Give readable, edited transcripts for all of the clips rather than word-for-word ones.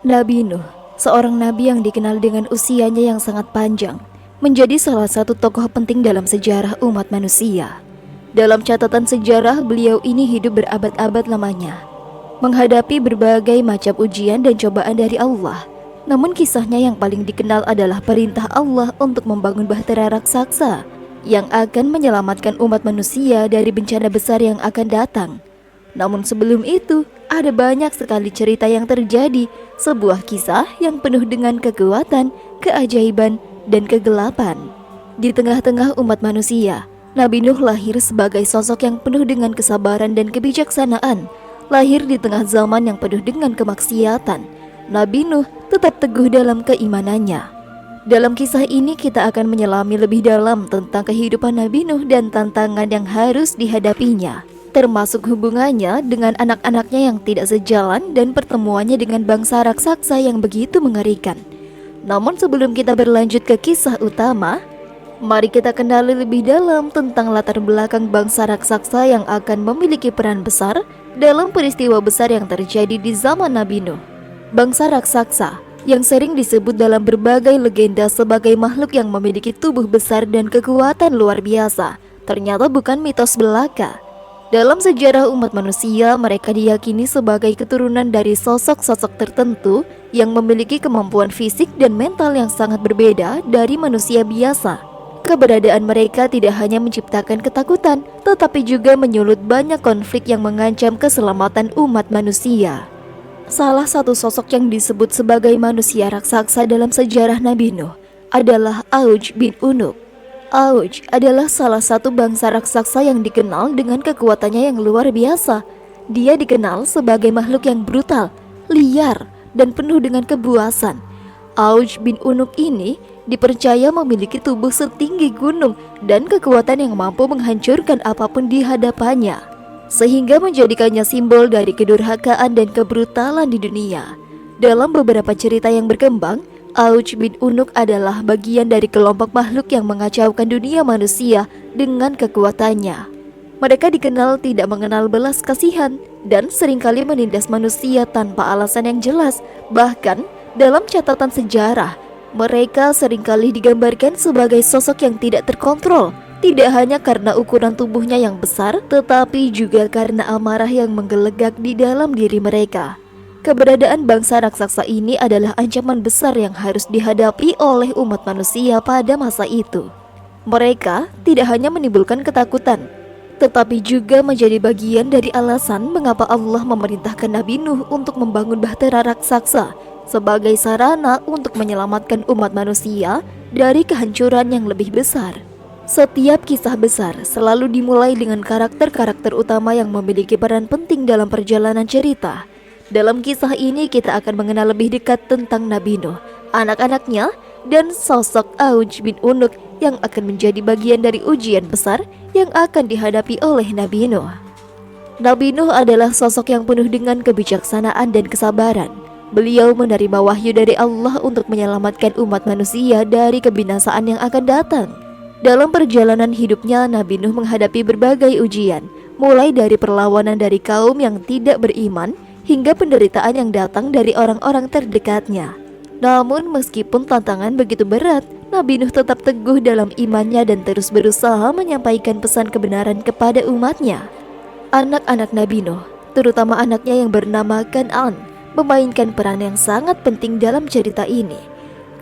Nabi Nuh, seorang nabi yang dikenal dengan usianya yang sangat panjang, menjadi salah satu tokoh penting dalam sejarah umat manusia. Dalam catatan sejarah, beliau ini hidup berabad-abad lamanya, menghadapi berbagai macam ujian dan cobaan dari Allah. Namun kisahnya yang paling dikenal adalah perintah Allah untuk membangun bahtera raksasa yang akan menyelamatkan umat manusia dari bencana besar yang akan datang. Namun sebelum itu, ada banyak sekali cerita yang terjadi, sebuah kisah yang penuh dengan kekuatan, keajaiban, dan kegelapan. Di tengah-tengah umat manusia, Nabi Nuh lahir sebagai sosok yang penuh dengan kesabaran dan kebijaksanaan. Lahir di tengah zaman yang penuh dengan kemaksiatan, Nabi Nuh tetap teguh dalam keimanannya. Dalam kisah ini kita akan menyelami lebih dalam tentang kehidupan Nabi Nuh dan tantangan yang harus dihadapinya, termasuk hubungannya dengan anak-anaknya yang tidak sejalan dan pertemuannya dengan bangsa raksasa yang begitu mengerikan. Namun sebelum kita berlanjut ke kisah utama, mari kita kenali lebih dalam tentang latar belakang bangsa raksasa yang akan memiliki peran besar dalam peristiwa besar yang terjadi di zaman Nabi Nuh. Bangsa raksasa yang sering disebut dalam berbagai legenda sebagai makhluk yang memiliki tubuh besar dan kekuatan luar biasa, ternyata bukan mitos belaka. Dalam sejarah umat manusia, mereka diyakini sebagai keturunan dari sosok-sosok tertentu yang memiliki kemampuan fisik dan mental yang sangat berbeda dari manusia biasa. Keberadaan mereka tidak hanya menciptakan ketakutan, tetapi juga menyulut banyak konflik yang mengancam keselamatan umat manusia. Salah satu sosok yang disebut sebagai manusia raksasa dalam sejarah Nabi Nuh adalah Auj bin Unuk. Auj adalah salah satu bangsa raksasa yang dikenal dengan kekuatannya yang luar biasa. Dia dikenal sebagai makhluk yang brutal, liar, dan penuh dengan kebuasan. Auj bin Unuk ini dipercaya memiliki tubuh setinggi gunung dan kekuatan yang mampu menghancurkan apapun di hadapannya, sehingga menjadikannya simbol dari kedurhakaan dan kebrutalan di dunia. Dalam beberapa cerita yang berkembang, Auj bin Unuk adalah bagian dari kelompok makhluk yang mengacaukan dunia manusia dengan kekuatannya. Mereka dikenal tidak mengenal belas kasihan dan seringkali menindas manusia tanpa alasan yang jelas. Bahkan dalam catatan sejarah, mereka seringkali digambarkan sebagai sosok yang tidak terkontrol, tidak hanya karena ukuran tubuhnya yang besar, tetapi juga karena amarah yang menggelegak di dalam diri mereka. Keberadaan bangsa raksasa ini adalah ancaman besar yang harus dihadapi oleh umat manusia pada masa itu. Mereka tidak hanya menimbulkan ketakutan, tetapi juga menjadi bagian dari alasan mengapa Allah memerintahkan Nabi Nuh untuk membangun bahtera raksasa sebagai sarana untuk menyelamatkan umat manusia dari kehancuran yang lebih besar. Setiap kisah besar selalu dimulai dengan karakter-karakter utama yang memiliki peran penting dalam perjalanan cerita. Dalam kisah ini kita akan mengenal lebih dekat tentang Nabi Nuh, anak-anaknya, dan sosok Auj bin Unuk yang akan menjadi bagian dari ujian besar yang akan dihadapi oleh Nabi Nuh. Nabi Nuh adalah sosok yang penuh dengan kebijaksanaan dan kesabaran. Beliau menerima wahyu dari Allah untuk menyelamatkan umat manusia dari kebinasaan yang akan datang. Dalam perjalanan hidupnya, Nabi Nuh menghadapi berbagai ujian, mulai dari perlawanan dari kaum yang tidak beriman, hingga penderitaan yang datang dari orang-orang terdekatnya. Namun meskipun tantangan begitu berat, Nabi Nuh tetap teguh dalam imannya dan terus berusaha menyampaikan pesan kebenaran kepada umatnya. Anak-anak Nabi Nuh, terutama anaknya yang bernama Kan'an, memainkan peran yang sangat penting dalam cerita ini.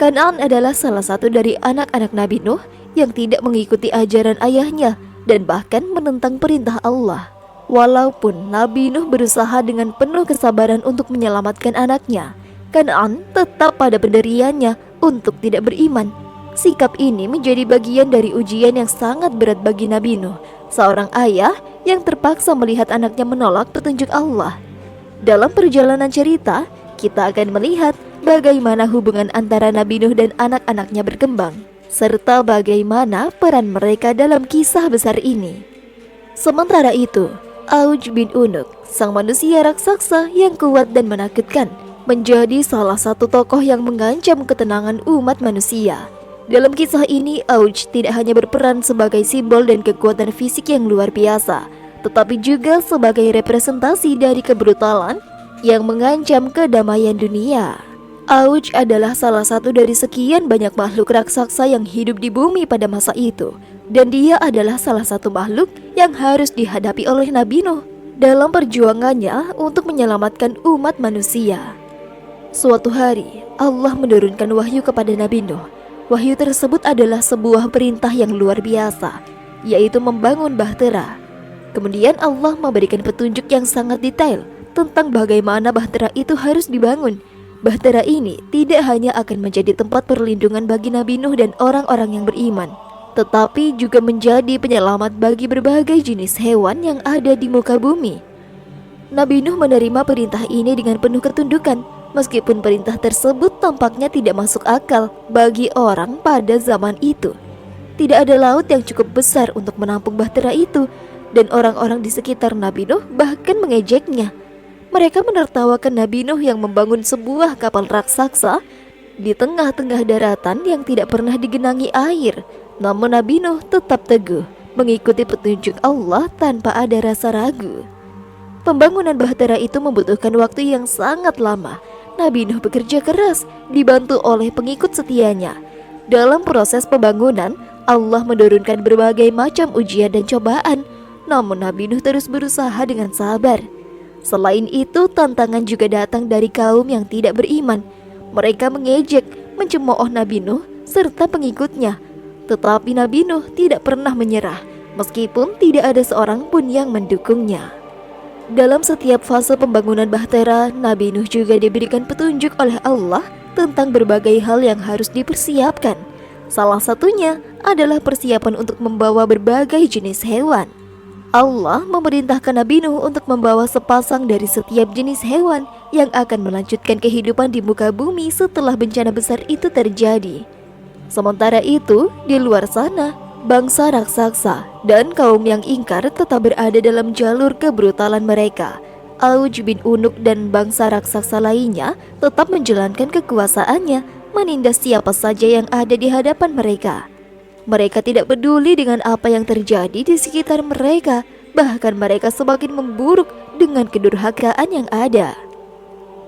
Kan'an adalah salah satu dari anak-anak Nabi Nuh yang tidak mengikuti ajaran ayahnya dan bahkan menentang perintah Allah. Walaupun Nabi Nuh berusaha dengan penuh kesabaran untuk menyelamatkan anaknya, Kan'an tetap pada pendiriannya untuk tidak beriman. Sikap ini menjadi bagian dari ujian yang sangat berat bagi Nabi Nuh, seorang ayah yang terpaksa melihat anaknya menolak petunjuk Allah. Dalam perjalanan cerita, kita akan melihat bagaimana hubungan antara Nabi Nuh dan anak-anaknya berkembang, serta bagaimana peran mereka dalam kisah besar ini. Sementara itu, Auj bin Unuk, sang manusia raksasa yang kuat dan menakutkan, menjadi salah satu tokoh yang mengancam ketenangan umat manusia. Dalam kisah ini, Auj tidak hanya berperan sebagai simbol dan kekuatan fisik yang luar biasa, tetapi juga sebagai representasi dari kebrutalan yang mengancam kedamaian dunia. Auj adalah salah satu dari sekian banyak makhluk raksasa yang hidup di bumi pada masa itu, dan dia adalah salah satu makhluk yang harus dihadapi oleh Nabi Nuh dalam perjuangannya untuk menyelamatkan umat manusia. Suatu hari, Allah menurunkan wahyu kepada Nabi Nuh. Wahyu tersebut adalah sebuah perintah yang luar biasa, yaitu membangun bahtera. Kemudian Allah memberikan petunjuk yang sangat detail tentang bagaimana bahtera itu harus dibangun. Bahtera ini tidak hanya akan menjadi tempat perlindungan bagi Nabi Nuh dan orang-orang yang beriman, tetapi juga menjadi penyelamat bagi berbagai jenis hewan yang ada di muka bumi. Nabi Nuh menerima perintah ini dengan penuh ketundukan, meskipun perintah tersebut tampaknya tidak masuk akal bagi orang pada zaman itu. Tidak ada laut yang cukup besar untuk menampung bahtera itu, dan orang-orang di sekitar Nabi Nuh bahkan mengejeknya. Mereka menertawakan Nabi Nuh yang membangun sebuah kapal raksasa di tengah-tengah daratan yang tidak pernah digenangi air. Namun Nabi Nuh tetap teguh mengikuti petunjuk Allah tanpa ada rasa ragu. Pembangunan bahtera itu membutuhkan waktu yang sangat lama. Nabi Nuh bekerja keras, dibantu oleh pengikut setianya. Dalam proses pembangunan, Allah menurunkan berbagai macam ujian dan cobaan. Namun Nabi Nuh terus berusaha dengan sabar. Selain itu, tantangan juga datang dari kaum yang tidak beriman. Mereka mengejek, mencemooh Nabi Nuh serta pengikutnya. Tetapi Nabi Nuh tidak pernah menyerah, meskipun tidak ada seorang pun yang mendukungnya. Dalam setiap fase pembangunan bahtera, Nabi Nuh juga diberikan petunjuk oleh Allah tentang berbagai hal yang harus dipersiapkan. Salah satunya adalah persiapan untuk membawa berbagai jenis hewan. Allah memerintahkan Nabi Nuh untuk membawa sepasang dari setiap jenis hewan yang akan melanjutkan kehidupan di muka bumi setelah bencana besar itu terjadi. Sementara itu, di luar sana, bangsa raksasa dan kaum yang ingkar tetap berada dalam jalur kebrutalan mereka. Auj bin Unuk dan bangsa raksasa lainnya tetap menjalankan kekuasaannya, menindas siapa saja yang ada di hadapan mereka. Mereka tidak peduli dengan apa yang terjadi di sekitar mereka, bahkan mereka semakin memburuk dengan kedurhakaan yang ada.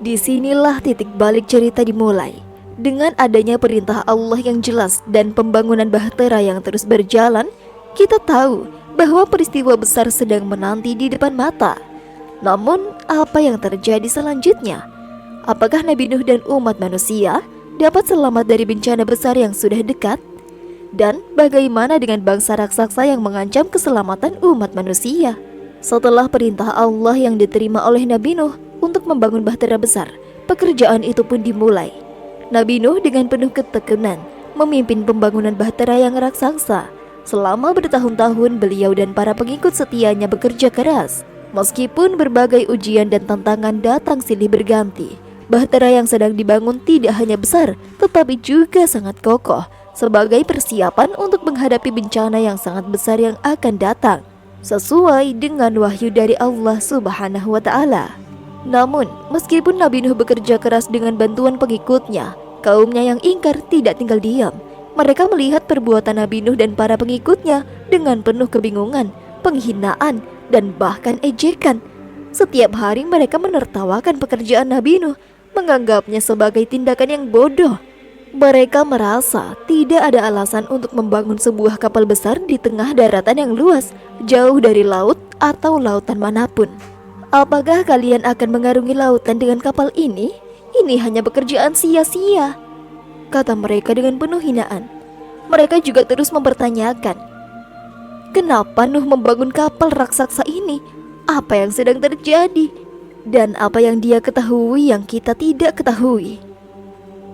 Disinilah titik balik cerita dimulai. Dengan adanya perintah Allah yang jelas dan pembangunan bahtera yang terus berjalan, kita tahu bahwa peristiwa besar sedang menanti di depan mata. Namun, apa yang terjadi selanjutnya? Apakah Nabi Nuh dan umat manusia dapat selamat dari bencana besar yang sudah dekat? Dan bagaimana dengan bangsa raksasa yang mengancam keselamatan umat manusia? Setelah perintah Allah yang diterima oleh Nabi Nuh untuk membangun bahtera besar, pekerjaan itu pun dimulai. Nabi Nuh dengan penuh ketekunan memimpin pembangunan bahtera yang raksasa. Selama bertahun-tahun beliau dan para pengikut setianya bekerja keras. Meskipun berbagai ujian dan tantangan datang silih berganti, bahtera yang sedang dibangun tidak hanya besar, tetapi juga sangat kokoh sebagai persiapan untuk menghadapi bencana yang sangat besar yang akan datang, sesuai dengan wahyu dari Allah Subhanahu wa Ta'ala. Namun, meskipun Nabi Nuh bekerja keras dengan bantuan pengikutnya, kaumnya yang ingkar tidak tinggal diam. Mereka melihat perbuatan Nabi Nuh dan para pengikutnya dengan penuh kebingungan, penghinaan, dan bahkan ejekan. Setiap hari mereka menertawakan pekerjaan Nabi Nuh, menganggapnya sebagai tindakan yang bodoh. Mereka merasa tidak ada alasan untuk membangun sebuah kapal besar di tengah daratan yang luas, jauh dari laut atau lautan manapun. Apakah kalian akan mengarungi lautan dengan kapal ini? Ini hanya pekerjaan sia-sia, kata mereka dengan penuh hinaan. Mereka juga terus mempertanyakan, kenapa Nuh membangun kapal raksasa ini? Apa yang sedang terjadi? Dan apa yang dia ketahui yang kita tidak ketahui?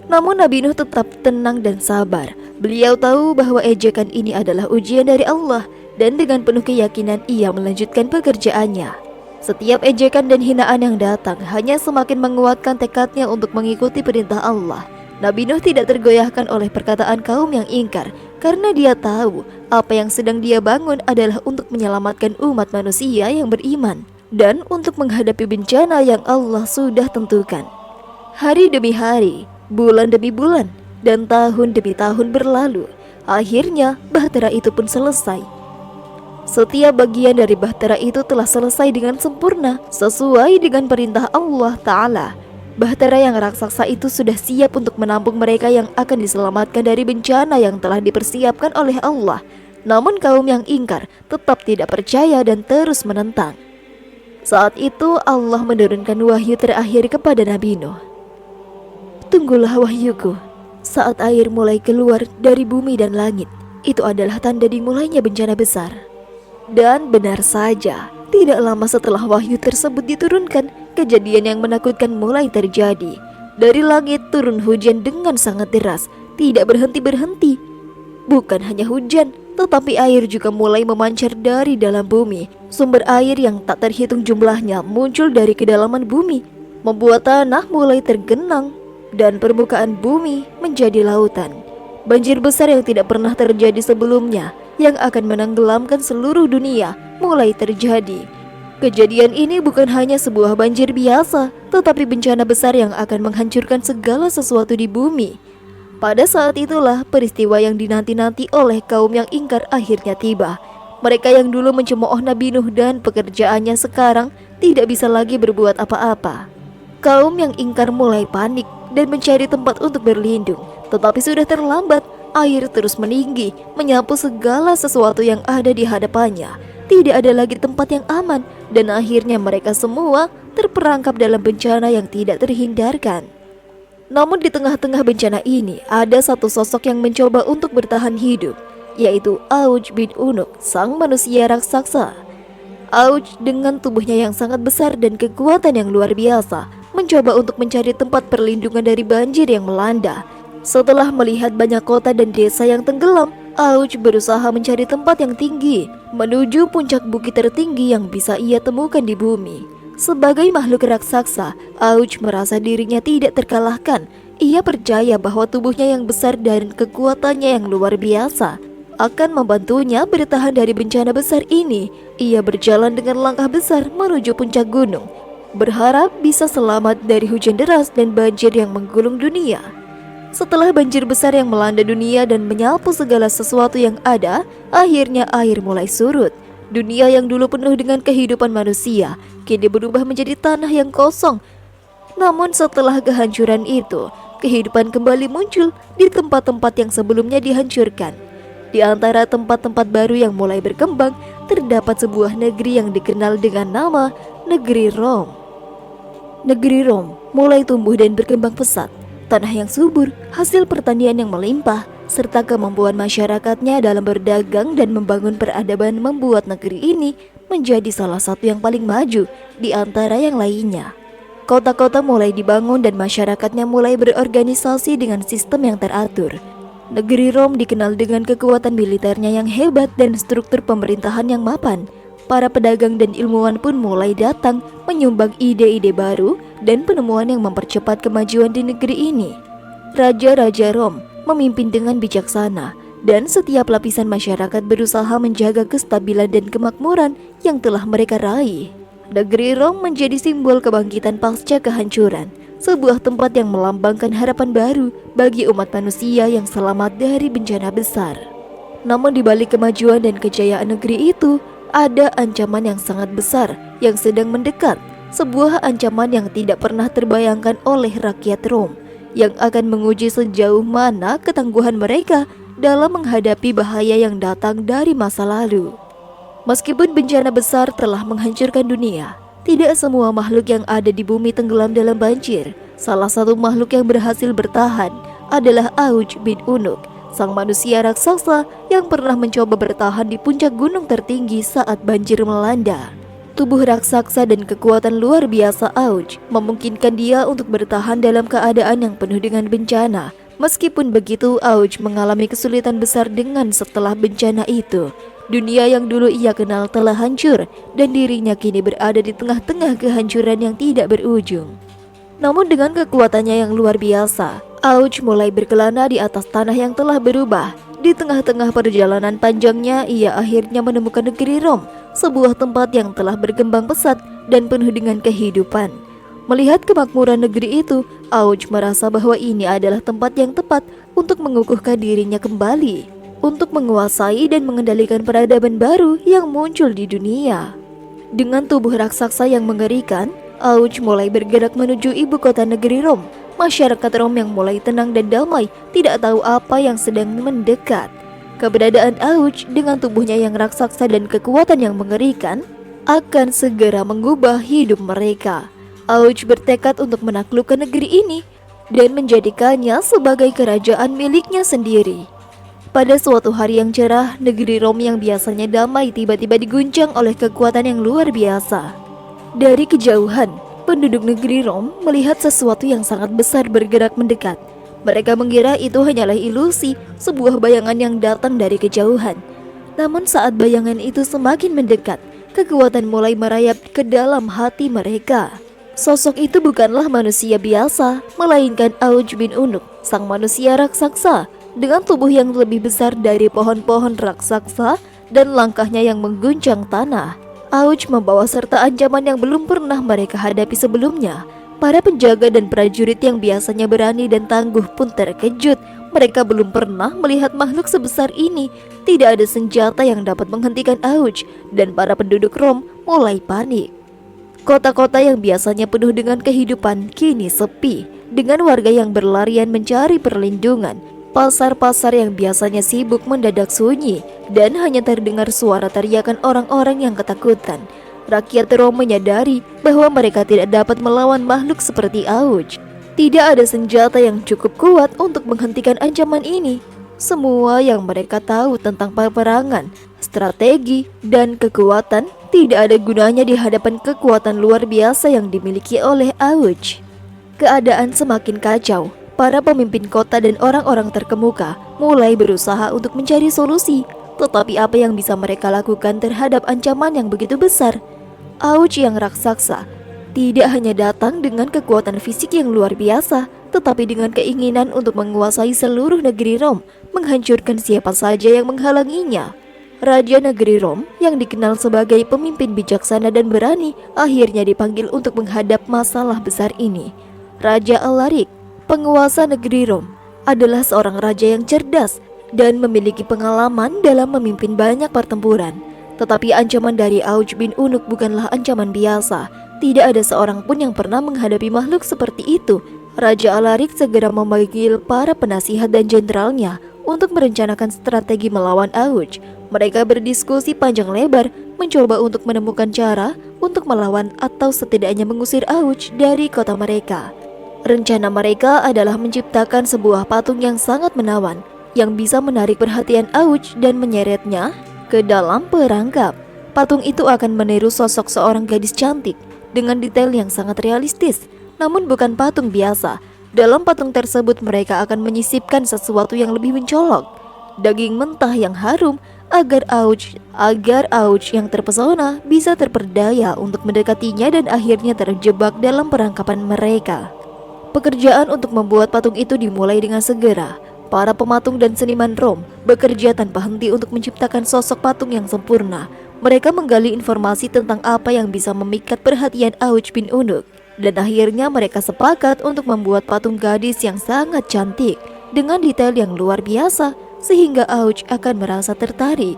Namun Nabi Nuh tetap tenang dan sabar. Beliau tahu bahwa ejekan ini adalah ujian dari Allah, dan dengan penuh keyakinan ia melanjutkan pekerjaannya. Setiap ejekan dan hinaan yang datang hanya semakin menguatkan tekadnya untuk mengikuti perintah Allah. Nabi Nuh tidak tergoyahkan oleh perkataan kaum yang ingkar, karena dia tahu apa yang sedang dia bangun adalah untuk menyelamatkan umat manusia yang beriman, dan untuk menghadapi bencana yang Allah sudah tentukan. Hari demi hari, bulan demi bulan, dan tahun demi tahun berlalu. Akhirnya bahtera itu pun selesai. Setiap bagian dari bahtera itu telah selesai dengan sempurna sesuai dengan perintah Allah Ta'ala. Bahtera yang raksasa itu sudah siap untuk menampung mereka yang akan diselamatkan dari bencana yang telah dipersiapkan oleh Allah. Namun kaum yang ingkar tetap tidak percaya dan terus menentang. Saat itu Allah menurunkan wahyu terakhir kepada Nabi Nuh. Tunggulah wahyuku. Saat air mulai keluar dari bumi dan langit, itu adalah tanda dimulainya bencana besar. Dan benar saja, tidak lama setelah wahyu tersebut diturunkan, kejadian yang menakutkan mulai terjadi. Dari langit turun hujan dengan sangat deras, tidak berhenti-berhenti. Bukan hanya hujan, tetapi air juga mulai memancar dari dalam bumi. Sumber air yang tak terhitung jumlahnya muncul dari kedalaman bumi, membuat tanah mulai tergenang dan permukaan bumi menjadi lautan. Banjir besar yang tidak pernah terjadi sebelumnya, yang akan menenggelamkan seluruh dunia, mulai terjadi. Kejadian ini bukan hanya sebuah banjir biasa, tetapi bencana besar yang akan menghancurkan segala sesuatu di bumi. Pada saat itulah peristiwa yang dinanti-nanti oleh kaum yang ingkar akhirnya tiba. Mereka yang dulu mencemooh Nabi Nuh dan pekerjaannya sekarang tidak bisa lagi berbuat apa-apa. Kaum yang ingkar mulai panik dan mencari tempat untuk berlindung, tetapi sudah terlambat. Air terus meninggi, menyapu segala sesuatu yang ada di hadapannya. Tidak ada lagi tempat yang aman, dan akhirnya mereka semua terperangkap dalam bencana yang tidak terhindarkan. Namun di tengah-tengah bencana ini, ada satu sosok yang mencoba untuk bertahan hidup, yaitu Auj bin Unuk, sang manusia raksasa. Auj dengan tubuhnya yang sangat besar dan kekuatan yang luar biasa, mencoba untuk mencari tempat perlindungan dari banjir yang melanda. Setelah melihat banyak kota dan desa yang tenggelam, Auj berusaha mencari tempat yang tinggi, menuju puncak bukit tertinggi yang bisa ia temukan di bumi. Sebagai makhluk raksasa, Auj merasa dirinya tidak terkalahkan. Ia percaya bahwa tubuhnya yang besar dan kekuatannya yang luar biasa akan membantunya bertahan dari bencana besar ini. Ia berjalan dengan langkah besar menuju puncak gunung, berharap bisa selamat dari hujan deras dan banjir yang menggulung dunia. Setelah banjir besar yang melanda dunia dan menyapu segala sesuatu yang ada, akhirnya air mulai surut. Dunia yang dulu penuh dengan kehidupan manusia, kini berubah menjadi tanah yang kosong. Namun setelah kehancuran itu, kehidupan kembali muncul di tempat-tempat yang sebelumnya dihancurkan. Di antara tempat-tempat baru yang mulai berkembang, terdapat sebuah negeri yang dikenal dengan nama Negeri Rom. Negeri Rom mulai tumbuh dan berkembang pesat. Tanah yang subur, hasil pertanian yang melimpah, serta kemampuan masyarakatnya dalam berdagang dan membangun peradaban membuat negeri ini menjadi salah satu yang paling maju di antara yang lainnya. Kota-kota mulai dibangun dan masyarakatnya mulai berorganisasi dengan sistem yang teratur. Negeri Rom dikenal dengan kekuatan militernya yang hebat dan struktur pemerintahan yang mapan. Para pedagang dan ilmuwan pun mulai datang menyumbang ide-ide baru dan penemuan yang mempercepat kemajuan di negeri ini. Raja-raja Rom memimpin dengan bijaksana, dan setiap lapisan masyarakat berusaha menjaga kestabilan dan kemakmuran yang telah mereka raih. Negeri Rom menjadi simbol kebangkitan pasca kehancuran, sebuah tempat yang melambangkan harapan baru bagi umat manusia yang selamat dari bencana besar. Namun di balik kemajuan dan kejayaan negeri itu, ada ancaman yang sangat besar yang sedang mendekat, sebuah ancaman yang tidak pernah terbayangkan oleh rakyat Rom, yang akan menguji sejauh mana ketangguhan mereka dalam menghadapi bahaya yang datang dari masa lalu. Meskipun bencana besar telah menghancurkan dunia, tidak semua makhluk yang ada di bumi tenggelam dalam banjir. Salah satu makhluk yang berhasil bertahan adalah Auj bin Unuk, sang manusia raksasa yang pernah mencoba bertahan di puncak gunung tertinggi saat banjir melanda. Tubuh raksasa dan kekuatan luar biasa Auj memungkinkan dia untuk bertahan dalam keadaan yang penuh dengan bencana. Meskipun begitu, Auj mengalami kesulitan besar dengan setelah bencana itu. Dunia yang dulu ia kenal telah hancur dan dirinya kini berada di tengah-tengah kehancuran yang tidak berujung. Namun dengan kekuatannya yang luar biasa, Auj mulai berkelana di atas tanah yang telah berubah. Di tengah-tengah perjalanan panjangnya, ia akhirnya menemukan negeri Rom, sebuah tempat yang telah berkembang pesat dan penuh dengan kehidupan. Melihat kemakmuran negeri itu, Auj merasa bahwa ini adalah tempat yang tepat untuk mengukuhkan dirinya kembali, untuk menguasai dan mengendalikan peradaban baru yang muncul di dunia. Dengan tubuh raksasa yang mengerikan, Auj mulai bergerak menuju ibu kota negeri Rom. Masyarakat Rom yang mulai tenang dan damai tidak tahu apa yang sedang mendekat. Keberadaan Auj dengan tubuhnya yang raksasa dan kekuatan yang mengerikan akan segera mengubah hidup mereka. Auj bertekad untuk menaklukkan negeri ini dan menjadikannya sebagai kerajaan miliknya sendiri. Pada suatu hari yang cerah, negeri Rom yang biasanya damai tiba-tiba diguncang oleh kekuatan yang luar biasa. Dari kejauhan, penduduk negeri Rom melihat sesuatu yang sangat besar bergerak mendekat. Mereka mengira itu hanyalah ilusi, sebuah bayangan yang datang dari kejauhan. Namun saat bayangan itu semakin mendekat, kekuatan mulai merayap ke dalam hati mereka. Sosok itu bukanlah manusia biasa, melainkan Auj bin Unuk, sang manusia raksasa, dengan tubuh yang lebih besar dari pohon-pohon raksasa dan langkahnya yang mengguncang tanah. Auj membawa serta ancaman yang belum pernah mereka hadapi sebelumnya. Para penjaga dan prajurit yang biasanya berani dan tangguh pun terkejut. Mereka belum pernah melihat makhluk sebesar ini. Tidak ada senjata yang dapat menghentikan Auj, dan para penduduk Rom mulai panik. Kota-kota yang biasanya penuh dengan kehidupan kini sepi, dengan warga yang berlarian mencari perlindungan. Pasar-pasar yang biasanya sibuk mendadak sunyi, dan hanya terdengar suara teriakan orang-orang yang ketakutan. Rakyat Rom menyadari bahwa mereka tidak dapat melawan makhluk seperti Auj. Tidak ada senjata yang cukup kuat untuk menghentikan ancaman ini. Semua yang mereka tahu tentang peperangan, strategi, dan kekuatan tidak ada gunanya di hadapan kekuatan luar biasa yang dimiliki oleh Auj. Keadaan semakin kacau. Para pemimpin kota dan orang-orang terkemuka mulai berusaha untuk mencari solusi. Tetapi apa yang bisa mereka lakukan terhadap ancaman yang begitu besar? Auj yang raksasa tidak hanya datang dengan kekuatan fisik yang luar biasa, tetapi dengan keinginan untuk menguasai seluruh negeri Rom, menghancurkan siapa saja yang menghalanginya. Raja negeri Rom yang dikenal sebagai pemimpin bijaksana dan berani akhirnya dipanggil untuk menghadap masalah besar ini. Raja Alaric, penguasa negeri Rom, adalah seorang raja yang cerdas dan memiliki pengalaman dalam memimpin banyak pertempuran. Tetapi ancaman dari Auj bin Unuk bukanlah ancaman biasa. Tidak ada seorang pun yang pernah menghadapi makhluk seperti itu. Raja Alaric segera memanggil para penasihat dan jenderalnya untuk merencanakan strategi melawan Auj. Mereka berdiskusi panjang lebar, mencoba untuk menemukan cara untuk melawan atau setidaknya mengusir Auj dari kota mereka. Rencana mereka adalah menciptakan sebuah patung yang sangat menawan, yang bisa menarik perhatian Auj dan menyeretnya ke dalam perangkap. Patung itu akan meniru sosok seorang gadis cantik dengan detail yang sangat realistis, namun bukan patung biasa. Dalam patung tersebut mereka akan menyisipkan sesuatu yang lebih mencolok, daging mentah yang harum, agar Auj yang terpesona bisa terperdaya untuk mendekatinya dan akhirnya terjebak dalam perangkapan mereka. Pekerjaan untuk membuat patung itu dimulai dengan segera. Para pematung dan seniman Rom bekerja tanpa henti untuk menciptakan sosok patung yang sempurna. Mereka menggali informasi tentang apa yang bisa memikat perhatian Auj bin Unuk, dan akhirnya mereka sepakat untuk membuat patung gadis yang sangat cantik dengan detail yang luar biasa sehingga Auj akan merasa tertarik.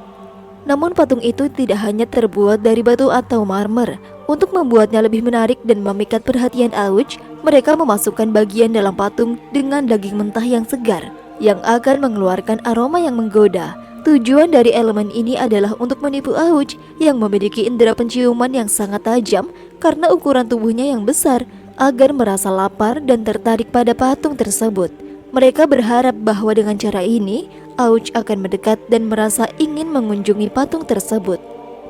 Namun patung itu tidak hanya terbuat dari batu atau marmer. Untuk membuatnya lebih menarik dan memikat perhatian Auj, mereka memasukkan bagian dalam patung dengan daging mentah yang segar yang akan mengeluarkan aroma yang menggoda. Tujuan dari elemen ini adalah untuk menipu Auj yang memiliki indera penciuman yang sangat tajam karena ukuran tubuhnya yang besar, agar merasa lapar dan tertarik pada patung tersebut. Mereka berharap bahwa dengan cara ini Auj akan mendekat dan merasa ingin mengunjungi patung tersebut,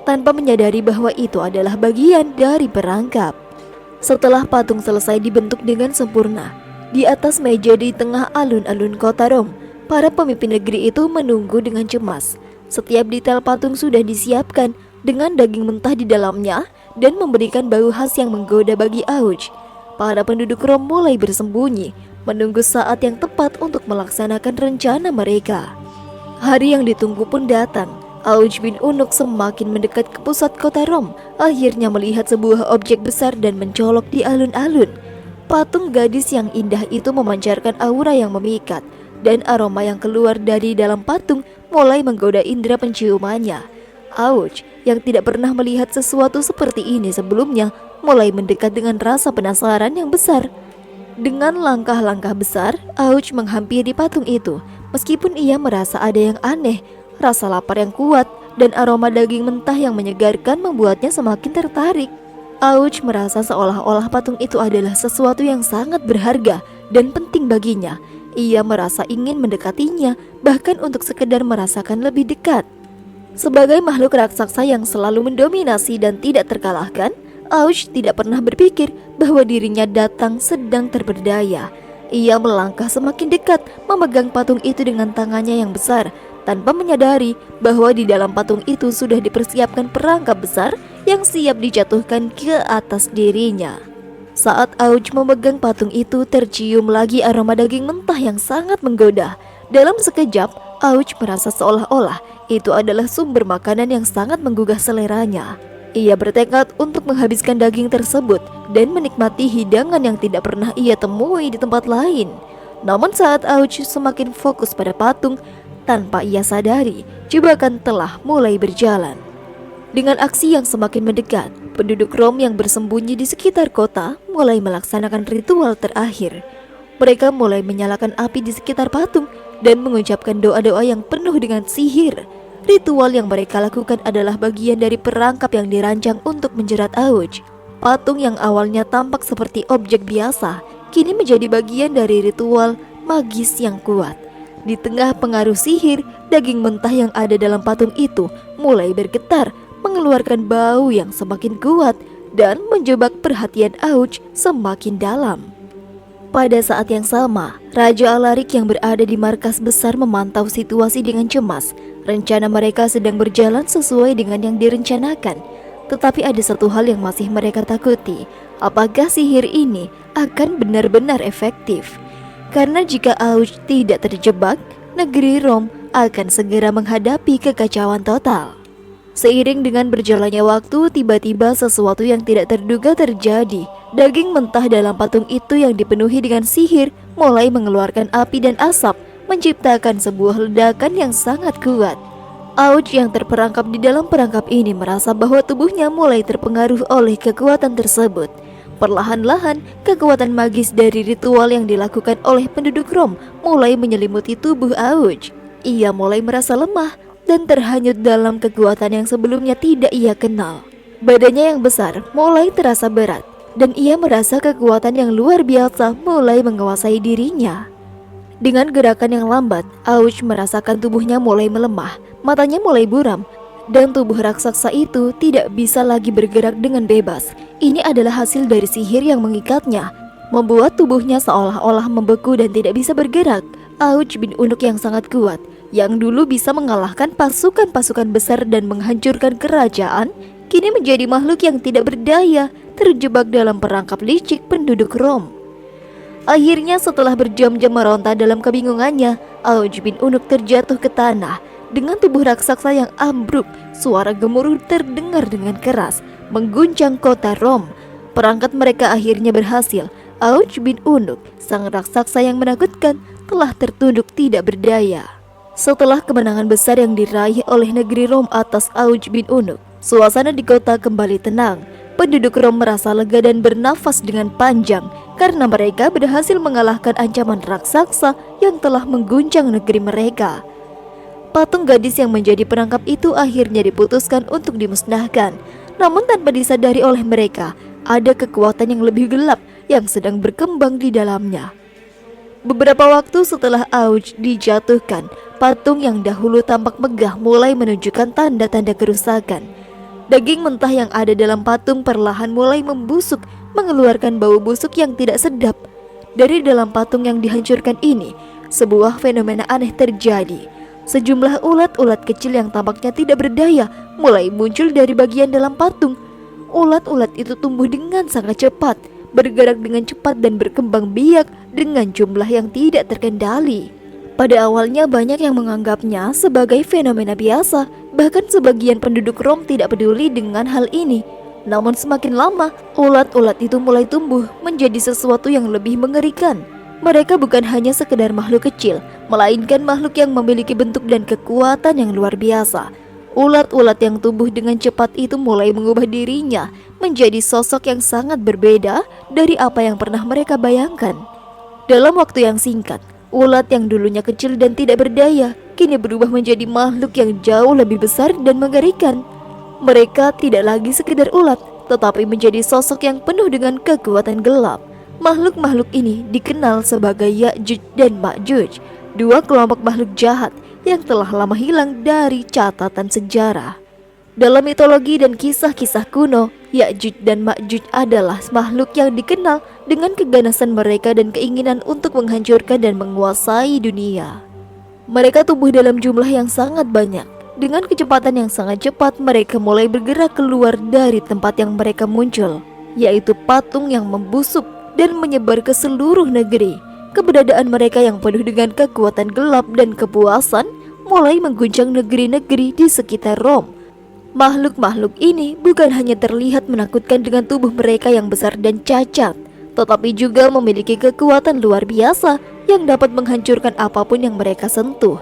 tanpa menyadari bahwa itu adalah bagian dari perangkap. Setelah patung selesai dibentuk dengan sempurna, di atas meja di tengah alun-alun kota Rom, para pemimpin negeri itu menunggu dengan cemas. Setiap detail patung sudah disiapkan dengan daging mentah di dalamnya dan memberikan bau khas yang menggoda bagi Auj. Para penduduk Rom mulai bersembunyi, menunggu saat yang tepat untuk melaksanakan rencana mereka. Hari yang ditunggu pun datang. Auj bin Unuk semakin mendekat ke pusat kota Rom, akhirnya melihat sebuah objek besar dan mencolok di alun-alun. Patung gadis yang indah itu memancarkan aura yang memikat, dan aroma yang keluar dari dalam patung mulai menggoda indera penciumannya. Auj yang tidak pernah melihat sesuatu seperti ini sebelumnya mulai mendekat dengan rasa penasaran yang besar. Dengan langkah-langkah besar, Auch menghampiri patung itu. Meskipun ia merasa ada yang aneh, rasa lapar yang kuat dan aroma daging mentah yang menyegarkan membuatnya semakin tertarik. Auch merasa seolah-olah patung itu adalah sesuatu yang sangat berharga dan penting baginya. Ia merasa ingin mendekatinya, bahkan untuk sekedar merasakan lebih dekat. Sebagai makhluk raksasa yang selalu mendominasi dan tidak terkalahkan, Auch tidak pernah berpikir bahwa dirinya datang sedang terberdaya. Ia melangkah semakin dekat, memegang patung itu dengan tangannya yang besar, tanpa menyadari bahwa di dalam patung itu sudah dipersiapkan perangkap besar yang siap dijatuhkan ke atas dirinya. Saat Auch memegang patung itu, tercium lagi aroma daging mentah yang sangat menggoda. Dalam sekejap, Auch merasa seolah-olah itu adalah sumber makanan yang sangat menggugah seleranya. Ia bertekad untuk menghabiskan daging tersebut dan menikmati hidangan yang tidak pernah ia temui di tempat lain. Namun saat Auch semakin fokus pada patung, tanpa ia sadari, jebakan telah mulai berjalan. Dengan aksi yang semakin mendekat, penduduk Rom yang bersembunyi di sekitar kota mulai melaksanakan ritual terakhir. Mereka mulai menyalakan api di sekitar patung dan mengucapkan doa-doa yang penuh dengan sihir. Ritual yang mereka lakukan adalah bagian dari perangkap yang dirancang untuk menjerat Auch. Patung yang awalnya tampak seperti objek biasa, kini menjadi bagian dari ritual magis yang kuat. Di tengah pengaruh sihir, daging mentah yang ada dalam patung itu mulai bergetar, mengeluarkan bau yang semakin kuat dan menjebak perhatian Auch semakin dalam. Pada saat yang sama, Raja Alaric yang berada di markas besar memantau situasi dengan cemas. Rencana mereka sedang berjalan sesuai dengan yang direncanakan. Tetapi ada satu hal yang masih mereka takuti. Apakah sihir ini akan benar-benar efektif? Karena jika Auch tidak terjebak, negeri Rom akan segera menghadapi kekacauan total. Seiring dengan berjalannya waktu, tiba-tiba sesuatu yang tidak terduga terjadi. Daging mentah dalam patung itu yang dipenuhi dengan sihir mulai mengeluarkan api dan asap, menciptakan sebuah ledakan yang sangat kuat. Auch yang terperangkap di dalam perangkap ini merasa bahwa tubuhnya mulai terpengaruh oleh kekuatan tersebut. Perlahan-lahan, kekuatan magis dari ritual yang dilakukan oleh penduduk Rom mulai menyelimuti tubuh Auch. Ia mulai merasa lemah dan terhanyut dalam kekuatan yang sebelumnya tidak ia kenal. Badannya yang besar mulai terasa berat, dan ia merasa kekuatan yang luar biasa mulai menguasai dirinya. Dengan gerakan yang lambat, Auch merasakan tubuhnya mulai melemah, matanya mulai buram, dan tubuh raksasa itu tidak bisa lagi bergerak dengan bebas. Ini adalah hasil dari sihir yang mengikatnya, membuat tubuhnya seolah-olah membeku dan tidak bisa bergerak. Auch bin Unuk yang sangat kuat, yang dulu bisa mengalahkan pasukan-pasukan besar dan menghancurkan kerajaan, kini menjadi makhluk yang tidak berdaya, terjebak dalam perangkap licik penduduk Rom. Akhirnya setelah berjam-jam meronta dalam kebingungannya, Auch bin Unuk terjatuh ke tanah. Dengan tubuh raksasa yang ambruk, suara gemuruh terdengar dengan keras, mengguncang kota Rom. Perangkat mereka akhirnya berhasil. Auch bin Unuk, sang raksasa yang menakutkan, telah tertunduk tidak berdaya. Setelah kemenangan besar yang diraih oleh negeri Rom atas Auch bin Unuk, suasana di kota kembali tenang. Penduduk Rom merasa lega dan bernafas dengan panjang karena mereka berhasil mengalahkan ancaman raksasa yang telah mengguncang negeri mereka. Patung gadis yang menjadi perangkap itu akhirnya diputuskan untuk dimusnahkan. Namun tanpa disadari oleh mereka, ada kekuatan yang lebih gelap yang sedang berkembang di dalamnya. Beberapa waktu setelah Auch dijatuhkan, patung yang dahulu tampak megah mulai menunjukkan tanda-tanda kerusakan. Daging mentah yang ada dalam patung perlahan mulai membusuk, mengeluarkan bau busuk yang tidak sedap. Dari dalam patung yang dihancurkan ini, sebuah fenomena aneh terjadi. Sejumlah ulat-ulat kecil yang tampaknya tidak berdaya mulai muncul dari bagian dalam patung. Ulat-ulat itu tumbuh dengan sangat cepat, bergerak dengan cepat dan berkembang biak dengan jumlah yang tidak terkendali. Pada awalnya banyak yang menganggapnya sebagai fenomena biasa, bahkan sebagian penduduk Rom tidak peduli dengan hal ini. Namun semakin lama, ulat-ulat itu mulai tumbuh menjadi sesuatu yang lebih mengerikan. Mereka bukan hanya sekedar makhluk kecil, melainkan makhluk yang memiliki bentuk dan kekuatan yang luar biasa. Ulat-ulat yang tumbuh dengan cepat itu mulai mengubah dirinya menjadi sosok yang sangat berbeda dari apa yang pernah mereka bayangkan. Dalam waktu yang singkat, ulat yang dulunya kecil dan tidak berdaya kini berubah menjadi makhluk yang jauh lebih besar dan mengerikan. Mereka tidak lagi sekedar ulat, tetapi menjadi sosok yang penuh dengan kekuatan gelap. Makhluk-makhluk ini dikenal sebagai Ya'juj dan Ma'juj, dua kelompok makhluk jahat yang telah lama hilang dari catatan sejarah. Dalam mitologi dan kisah-kisah kuno, Ya'juj dan Ma'juj adalah makhluk yang dikenal dengan keganasan mereka dan keinginan untuk menghancurkan dan menguasai dunia. Mereka tumbuh dalam jumlah yang sangat banyak. Dengan kecepatan yang sangat cepat, mereka mulai bergerak keluar dari tempat yang mereka muncul, yaitu patung yang membusuk dan menyebar ke seluruh negeri. Keberadaan mereka yang penuh dengan kekuatan gelap dan kepuasan mulai mengguncang negeri-negeri di sekitar Rom. Makhluk-makhluk ini bukan hanya terlihat menakutkan dengan tubuh mereka yang besar dan cacat, tetapi juga memiliki kekuatan luar biasa yang dapat menghancurkan apapun yang mereka sentuh.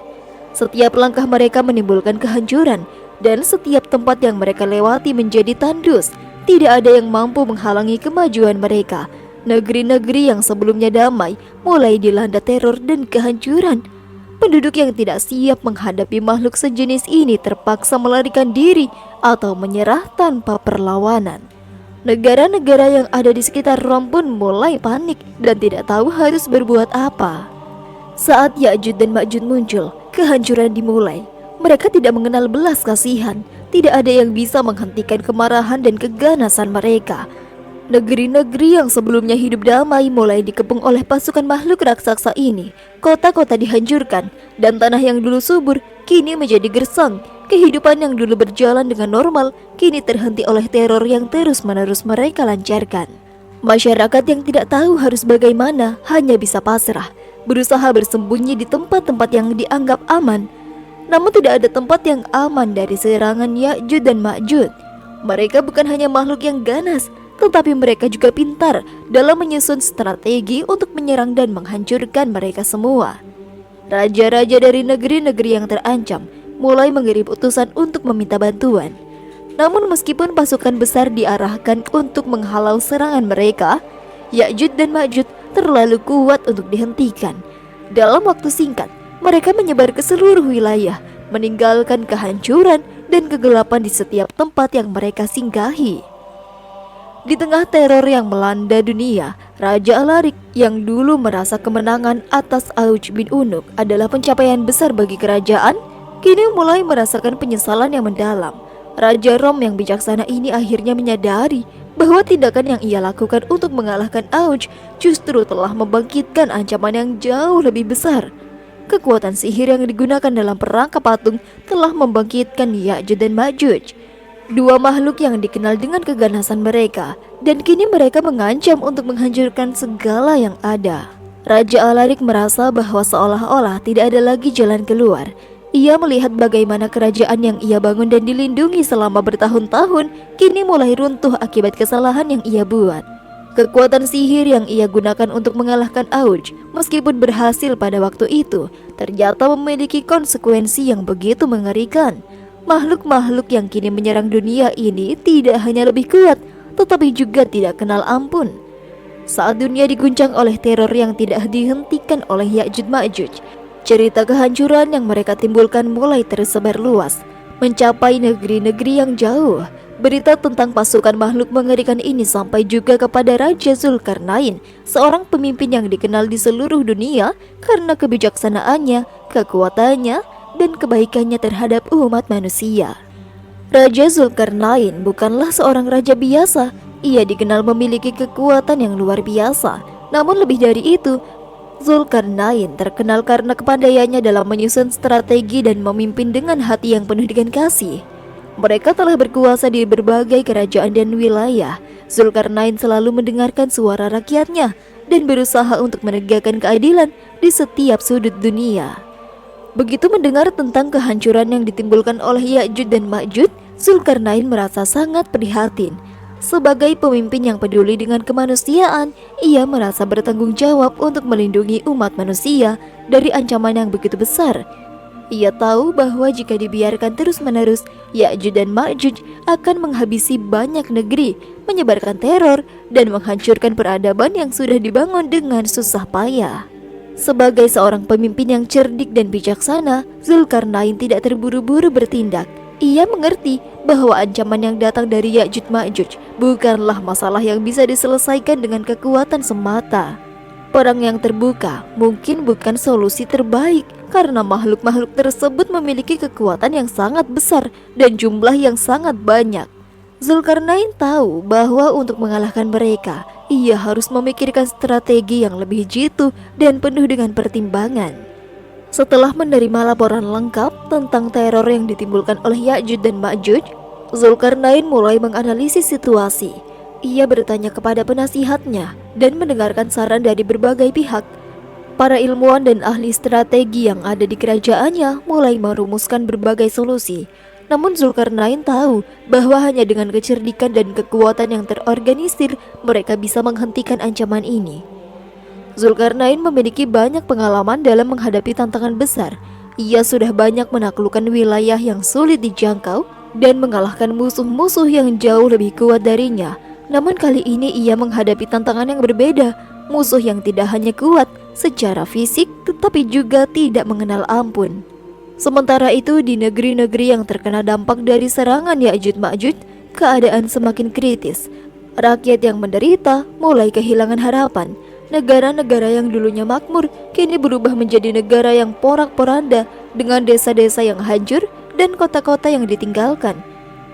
Setiap langkah mereka menimbulkan kehancuran, dan setiap tempat yang mereka lewati menjadi tandus. Tidak ada yang mampu menghalangi kemajuan mereka. Negeri-negeri yang sebelumnya damai mulai dilanda teror dan kehancuran. Penduduk yang tidak siap menghadapi makhluk sejenis ini terpaksa melarikan diri atau menyerah tanpa perlawanan. Negara-negara yang ada di sekitar Rom pun mulai panik dan tidak tahu harus berbuat apa. Saat Ya'juj dan Ma'juj muncul, kehancuran dimulai. Mereka tidak mengenal belas kasihan. Tidak ada yang bisa menghentikan kemarahan dan keganasan mereka. Negeri-negeri yang sebelumnya hidup damai mulai dikepung oleh pasukan makhluk raksasa ini. Kota-kota dihancurkan, dan tanah yang dulu subur kini menjadi gersang. Kehidupan yang dulu berjalan dengan normal kini terhenti oleh teror yang terus-menerus mereka lancarkan. Masyarakat yang tidak tahu harus bagaimana hanya bisa pasrah, berusaha bersembunyi di tempat-tempat yang dianggap aman. Namun tidak ada tempat yang aman dari serangan Ya'juj dan Ma'juj. Mereka bukan hanya makhluk yang ganas, tetapi mereka juga pintar dalam menyusun strategi untuk menyerang dan menghancurkan mereka semua. Raja-raja dari negeri-negeri yang terancam mulai mengirim utusan untuk meminta bantuan. Namun meskipun pasukan besar diarahkan untuk menghalau serangan mereka, Ya'juj dan Ma'juj terlalu kuat untuk dihentikan. Dalam waktu singkat, mereka menyebar ke seluruh wilayah, meninggalkan kehancuran dan kegelapan di setiap tempat yang mereka singgahi. Di tengah teror yang melanda dunia, Raja Alaric yang dulu merasa kemenangan atas Auj bin Unuk adalah pencapaian besar bagi kerajaan, kini mulai merasakan penyesalan yang mendalam. Raja Rom yang bijaksana ini akhirnya menyadari bahwa tindakan yang ia lakukan untuk mengalahkan Auj justru telah membangkitkan ancaman yang jauh lebih besar. Kekuatan sihir yang digunakan dalam perangkap patung telah membangkitkan Ya'juj dan Ma'juj, dua makhluk yang dikenal dengan keganasan mereka, dan kini mereka mengancam untuk menghancurkan segala yang ada. Raja Alaric merasa bahwa seolah-olah tidak ada lagi jalan keluar. Ia melihat bagaimana kerajaan yang ia bangun dan dilindungi selama bertahun-tahun kini mulai runtuh akibat kesalahan yang ia buat. Kekuatan sihir yang ia gunakan untuk mengalahkan Auj, meskipun berhasil pada waktu itu, ternyata memiliki konsekuensi yang begitu mengerikan. Makhluk-makhluk yang kini menyerang dunia ini tidak hanya lebih kuat, tetapi juga tidak kenal ampun. Saat dunia diguncang oleh teror yang tidak dihentikan oleh Ya'juj Ma'juj, cerita kehancuran yang mereka timbulkan mulai tersebar luas, mencapai negeri-negeri yang jauh. Berita tentang pasukan makhluk mengerikan ini sampai juga kepada Raja Zulkarnain, seorang pemimpin yang dikenal di seluruh dunia karena kebijaksanaannya, kekuatannya, dan kebaikannya terhadap umat manusia. Raja Zulkarnain bukanlah seorang raja biasa. Ia dikenal memiliki kekuatan yang luar biasa. Namun lebih dari itu, Zulkarnain terkenal karena kepandaiannya dalam menyusun strategi dan memimpin dengan hati yang penuh dengan kasih. Mereka telah berkuasa di berbagai kerajaan dan wilayah. Zulkarnain selalu mendengarkan suara rakyatnya dan berusaha untuk menegakkan keadilan di setiap sudut dunia. Begitu mendengar tentang kehancuran yang ditimbulkan oleh Ya'juj dan Ma'juj, Zulkarnain merasa sangat prihatin. Sebagai pemimpin yang peduli dengan kemanusiaan, ia merasa bertanggung jawab untuk melindungi umat manusia dari ancaman yang begitu besar. Ia tahu bahwa jika dibiarkan terus-menerus, Ya'juj dan Ma'juj akan menghabisi banyak negeri, menyebarkan teror, dan menghancurkan peradaban yang sudah dibangun dengan susah payah. Sebagai seorang pemimpin yang cerdik dan bijaksana, Zulkarnain tidak terburu-buru bertindak. Ia mengerti bahwa ancaman yang datang dari Ya'juj Ma'juj bukanlah masalah yang bisa diselesaikan dengan kekuatan semata. Perang yang terbuka mungkin bukan solusi terbaik karena makhluk-makhluk tersebut memiliki kekuatan yang sangat besar dan jumlah yang sangat banyak. Zulkarnain tahu bahwa untuk mengalahkan mereka, ia harus memikirkan strategi yang lebih jitu dan penuh dengan pertimbangan. Setelah menerima laporan lengkap tentang teror yang ditimbulkan oleh Ya'juj dan Ma'juj, Zulkarnain mulai menganalisis situasi. Ia bertanya kepada penasihatnya dan mendengarkan saran dari berbagai pihak. Para ilmuwan dan ahli strategi yang ada di kerajaannya mulai merumuskan berbagai solusi. Namun Zulkarnain tahu bahwa hanya dengan kecerdikan dan kekuatan yang terorganisir mereka bisa menghentikan ancaman ini. Zulkarnain memiliki banyak pengalaman dalam menghadapi tantangan besar. Ia sudah banyak menaklukkan wilayah yang sulit dijangkau dan mengalahkan musuh-musuh yang jauh lebih kuat darinya. Namun kali ini ia menghadapi tantangan yang berbeda, musuh yang tidak hanya kuat secara fisik tetapi juga tidak mengenal ampun. Sementara itu di negeri-negeri yang terkena dampak dari serangan Ya'juj Ma'juj, keadaan semakin kritis. Rakyat yang menderita mulai kehilangan harapan. Negara-negara yang dulunya makmur kini berubah menjadi negara yang porak-poranda dengan desa-desa yang hancur dan kota-kota yang ditinggalkan.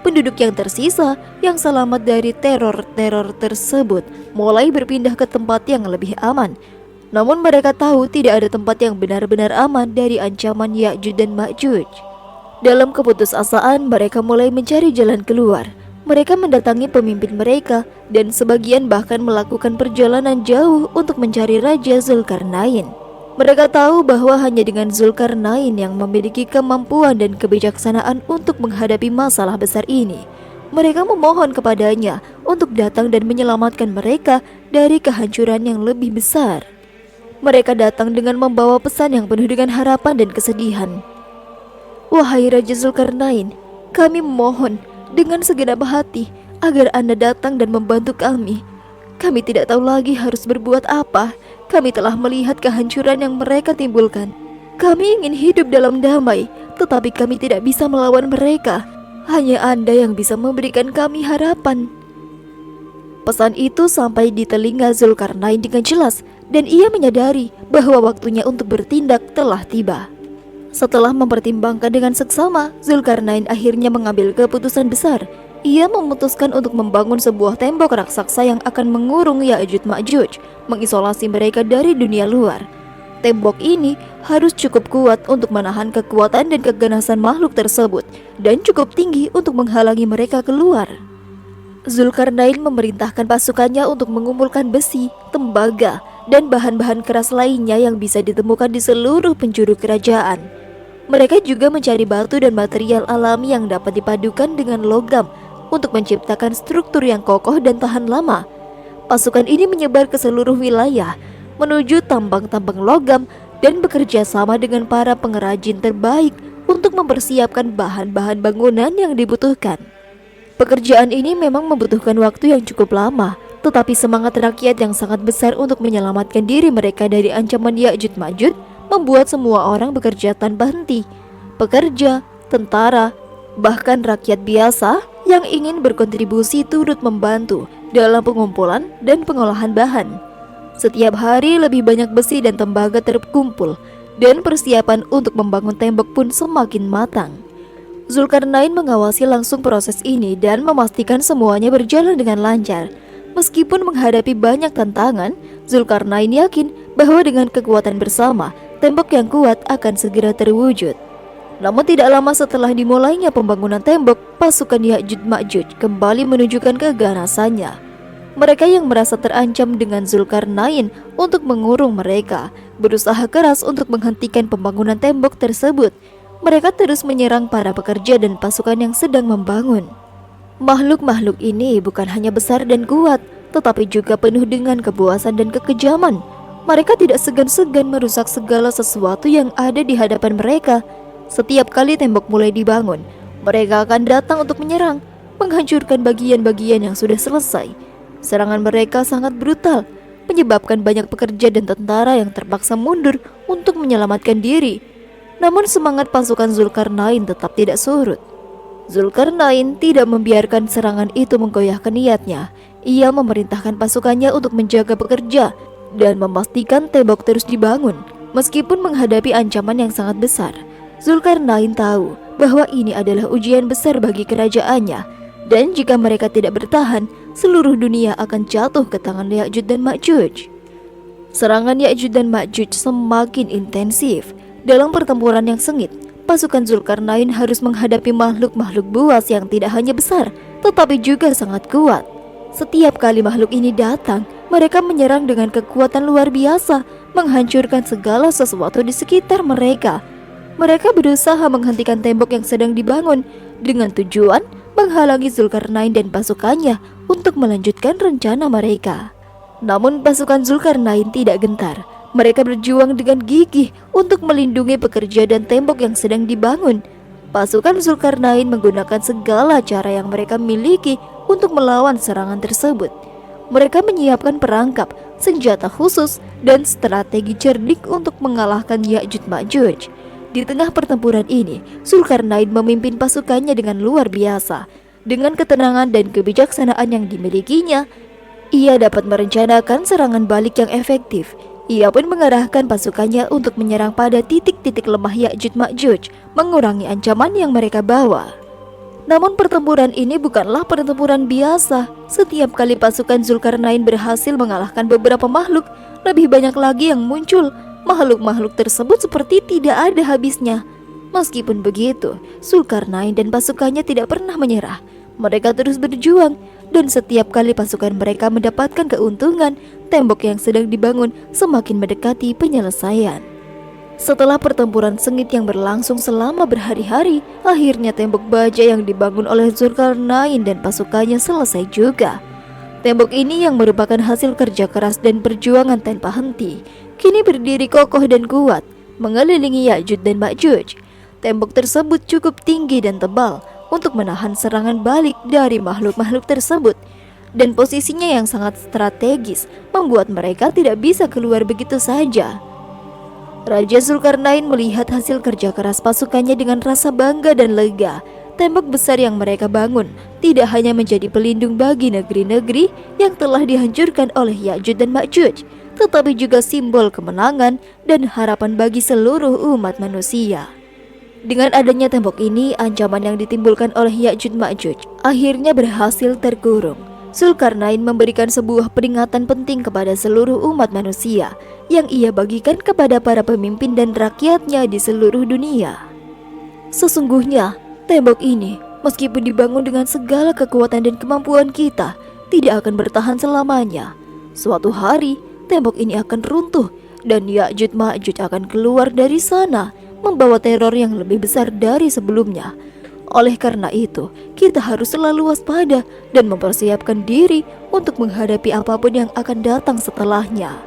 Penduduk yang tersisa yang selamat dari teror-teror tersebut mulai berpindah ke tempat yang lebih aman. Namun mereka tahu tidak ada tempat yang benar-benar aman dari ancaman Ya'juj dan Ma'juj. Dalam keputusasaan mereka mulai mencari jalan keluar. Mereka mendatangi pemimpin mereka dan sebagian bahkan melakukan perjalanan jauh untuk mencari Raja Zulkarnain. Mereka tahu bahwa hanya dengan Zulkarnain yang memiliki kemampuan dan kebijaksanaan untuk menghadapi masalah besar ini. Mereka memohon kepadanya untuk datang dan menyelamatkan mereka dari kehancuran yang lebih besar. Mereka datang dengan membawa pesan yang penuh dengan harapan dan kesedihan. Wahai Raja Zulkarnain, kami memohon dengan segenap hati agar Anda datang dan membantu kami. Kami tidak tahu lagi harus berbuat apa. Kami telah melihat kehancuran yang mereka timbulkan. Kami ingin hidup dalam damai, tetapi kami tidak bisa melawan mereka. Hanya Anda yang bisa memberikan kami harapan. Pesan itu sampai di telinga Zulkarnain dengan jelas, dan ia menyadari bahwa waktunya untuk bertindak telah tiba. Setelah mempertimbangkan dengan seksama, Zulkarnain akhirnya mengambil keputusan besar. Ia memutuskan untuk membangun sebuah tembok raksasa yang akan mengurung Ya'juj Ma'juj, mengisolasi mereka dari dunia luar. Tembok ini harus cukup kuat untuk menahan kekuatan dan keganasan makhluk tersebut, dan cukup tinggi untuk menghalangi mereka keluar. Zulkarnain memerintahkan pasukannya untuk mengumpulkan besi, tembaga, dan bahan-bahan keras lainnya yang bisa ditemukan di seluruh penjuru kerajaan. Mereka juga mencari batu dan material alami yang dapat dipadukan dengan logam untuk menciptakan struktur yang kokoh dan tahan lama. Pasukan ini menyebar ke seluruh wilayah, menuju tambang-tambang logam dan bekerja sama dengan para pengrajin terbaik untuk mempersiapkan bahan-bahan bangunan yang dibutuhkan. Pekerjaan ini memang membutuhkan waktu yang cukup lama, tetapi semangat rakyat yang sangat besar untuk menyelamatkan diri mereka dari ancaman Ya'juj Ma'juj membuat semua orang bekerja tanpa henti. Pekerja, tentara, bahkan rakyat biasa yang ingin berkontribusi turut membantu dalam pengumpulan dan pengolahan bahan. Setiap hari lebih banyak besi dan tembaga terkumpul, dan persiapan untuk membangun tembok pun semakin matang. Zulkarnain mengawasi langsung proses ini dan memastikan semuanya berjalan dengan lancar. Meskipun menghadapi banyak tantangan, Zulkarnain yakin bahwa dengan kekuatan bersama, tembok yang kuat akan segera terwujud. Namun tidak lama setelah dimulainya pembangunan tembok, pasukan Ya'juj Ma'juj kembali menunjukkan keganasannya. Mereka yang merasa terancam dengan Zulkarnain untuk mengurung mereka, berusaha keras untuk menghentikan pembangunan tembok tersebut. Mereka terus menyerang para pekerja dan pasukan yang sedang membangun. Makhluk-makhluk ini bukan hanya besar dan kuat, tetapi juga penuh dengan kebuasan dan kekejaman. Mereka tidak segan-segan merusak segala sesuatu yang ada di hadapan mereka. Setiap kali tembok mulai dibangun, mereka akan datang untuk menyerang, menghancurkan bagian-bagian yang sudah selesai. Serangan mereka sangat brutal, menyebabkan banyak pekerja dan tentara yang terpaksa mundur untuk menyelamatkan diri. Namun semangat pasukan Zulkarnain tetap tidak surut. Zulkarnain tidak membiarkan serangan itu menggoyahkan niatnya. Ia memerintahkan pasukannya untuk menjaga pekerja dan memastikan tembok terus dibangun. Meskipun menghadapi ancaman yang sangat besar, Zulkarnain tahu bahwa ini adalah ujian besar bagi kerajaannya, dan jika mereka tidak bertahan, seluruh dunia akan jatuh ke tangan Ya'juj dan Ma'juj. Serangan Ya'juj dan Ma'juj semakin intensif. Dalam pertempuran yang sengit, pasukan Zulkarnain harus menghadapi makhluk-makhluk buas yang tidak hanya besar, tetapi juga sangat kuat. Setiap kali makhluk ini datang, mereka menyerang dengan kekuatan luar biasa, menghancurkan segala sesuatu di sekitar mereka. Mereka berusaha menghentikan tembok yang sedang dibangun dengan tujuan menghalangi Zulkarnain dan pasukannya untuk melanjutkan rencana mereka. Namun pasukan Zulkarnain tidak gentar. Mereka berjuang dengan gigih untuk melindungi pekerja dan tembok yang sedang dibangun. Pasukan Zulkarnain menggunakan segala cara yang mereka miliki untuk melawan serangan tersebut. Mereka menyiapkan perangkap, senjata khusus, dan strategi cerdik untuk mengalahkan Ya'juj Ma'juj. Di tengah pertempuran ini, Zulkarnain memimpin pasukannya dengan luar biasa. Dengan ketenangan dan kebijaksanaan yang dimilikinya, ia dapat merencanakan serangan balik yang efektif. Ia pun mengarahkan pasukannya untuk menyerang pada titik-titik lemah Ya'juj Ma'juj, mengurangi ancaman yang mereka bawa. Namun pertempuran ini bukanlah pertempuran biasa. Setiap kali pasukan Zulkarnain berhasil mengalahkan beberapa makhluk, lebih banyak lagi yang muncul. Makhluk-makhluk tersebut seperti tidak ada habisnya. Meskipun begitu, Zulkarnain dan pasukannya tidak pernah menyerah. Mereka terus berjuang, dan setiap kali pasukan mereka mendapatkan keuntungan, tembok yang sedang dibangun semakin mendekati penyelesaian. Setelah pertempuran sengit yang berlangsung selama berhari-hari, akhirnya tembok baja yang dibangun oleh Zulkarnain dan pasukannya selesai juga. Tembok ini yang merupakan hasil kerja keras dan perjuangan tanpa henti, kini berdiri kokoh dan kuat, mengelilingi Ya'juj dan Ma'juj. Tembok tersebut cukup tinggi dan tebal untuk menahan serangan balik dari makhluk-makhluk tersebut, dan posisinya yang sangat strategis membuat mereka tidak bisa keluar begitu saja. Raja Zulkarnain melihat hasil kerja keras pasukannya dengan rasa bangga dan lega. Tembok besar yang mereka bangun tidak hanya menjadi pelindung bagi negeri-negeri yang telah dihancurkan oleh Ya'juj dan Ma'juj, tetapi juga simbol kemenangan dan harapan bagi seluruh umat manusia. Dengan adanya tembok ini, ancaman yang ditimbulkan oleh Ya'juj Ma'juj akhirnya berhasil terkurung. Zulkarnain memberikan sebuah peringatan penting kepada seluruh umat manusia yang ia bagikan kepada para pemimpin dan rakyatnya di seluruh dunia. Sesungguhnya, tembok ini, meskipun dibangun dengan segala kekuatan dan kemampuan kita, tidak akan bertahan selamanya. Suatu hari, tembok ini akan runtuh dan Ya'juj Ma'juj akan keluar dari sana membawa teror yang lebih besar dari sebelumnya. Oleh karena itu, kita harus selalu waspada dan mempersiapkan diri untuk menghadapi apapun yang akan datang setelahnya.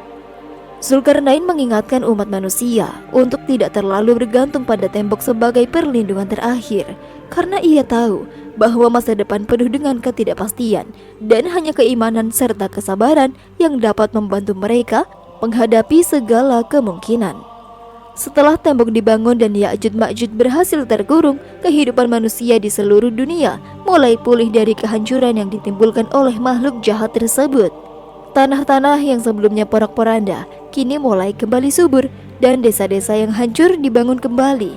Zulkarnain mengingatkan umat manusia untuk tidak terlalu bergantung pada tembok sebagai perlindungan terakhir, karena ia tahu bahwa masa depan penuh dengan ketidakpastian dan hanya keimanan serta kesabaran yang dapat membantu mereka menghadapi segala kemungkinan. Setelah tembok dibangun dan Ya'juj Ma'juj berhasil terkurung, kehidupan manusia di seluruh dunia mulai pulih dari kehancuran yang ditimbulkan oleh makhluk jahat tersebut. Tanah-tanah yang sebelumnya porak-poranda kini mulai kembali subur dan desa-desa yang hancur dibangun kembali.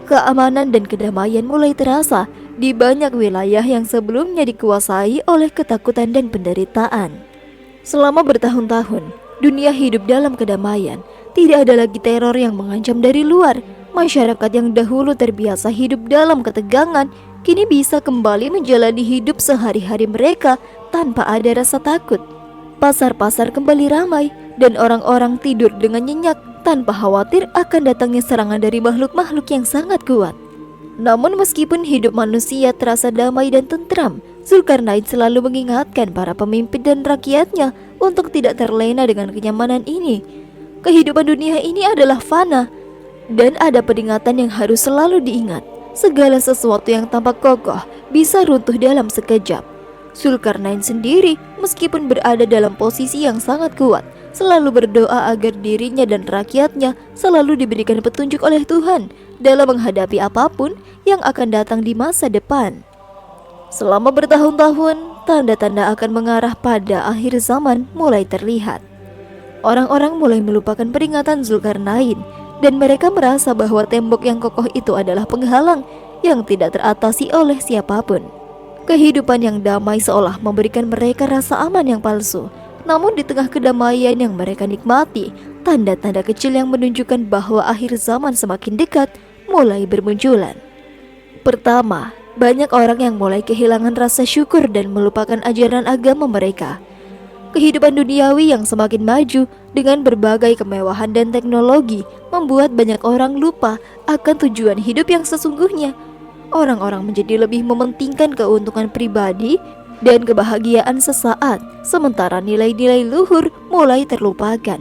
Keamanan dan kedamaian mulai terasa di banyak wilayah yang sebelumnya dikuasai oleh ketakutan dan penderitaan. Selama bertahun-tahun, dunia hidup dalam kedamaian. Tidak ada lagi teror yang mengancam dari luar. Masyarakat yang dahulu terbiasa hidup dalam ketegangan kini bisa kembali menjalani hidup sehari-hari mereka tanpa ada rasa takut. Pasar-pasar kembali ramai dan orang-orang tidur dengan nyenyak tanpa khawatir akan datangnya serangan dari makhluk-makhluk yang sangat kuat. Namun meskipun hidup manusia terasa damai dan tentram, Zulkarnain selalu mengingatkan para pemimpin dan rakyatnya untuk tidak terlena dengan kenyamanan ini. Kehidupan dunia ini adalah fana, Dan ada peringatan yang harus selalu diingat. Segala sesuatu yang tampak kokoh bisa runtuh dalam sekejap. Zulkarnain sendiri meskipun berada dalam posisi yang sangat kuat, selalu berdoa agar dirinya dan rakyatnya selalu diberikan petunjuk oleh Tuhan dalam menghadapi apapun yang akan datang di masa depan. Selama bertahun-tahun, tanda-tanda akan mengarah pada akhir zaman mulai terlihat. Orang-orang mulai melupakan peringatan Zulkarnain dan mereka merasa bahwa tembok yang kokoh itu adalah penghalang yang tidak teratasi oleh siapapun. Kehidupan yang damai seolah memberikan mereka rasa aman yang palsu. Namun di tengah kedamaian yang mereka nikmati, tanda-tanda kecil yang menunjukkan bahwa akhir zaman semakin dekat mulai bermunculan. Pertama, banyak orang yang mulai kehilangan rasa syukur dan melupakan ajaran agama mereka. Kehidupan duniawi yang semakin maju dengan berbagai kemewahan dan teknologi membuat banyak orang lupa akan tujuan hidup yang sesungguhnya. Orang-orang menjadi lebih mementingkan keuntungan pribadi dan kebahagiaan sesaat, sementara nilai-nilai luhur mulai terlupakan.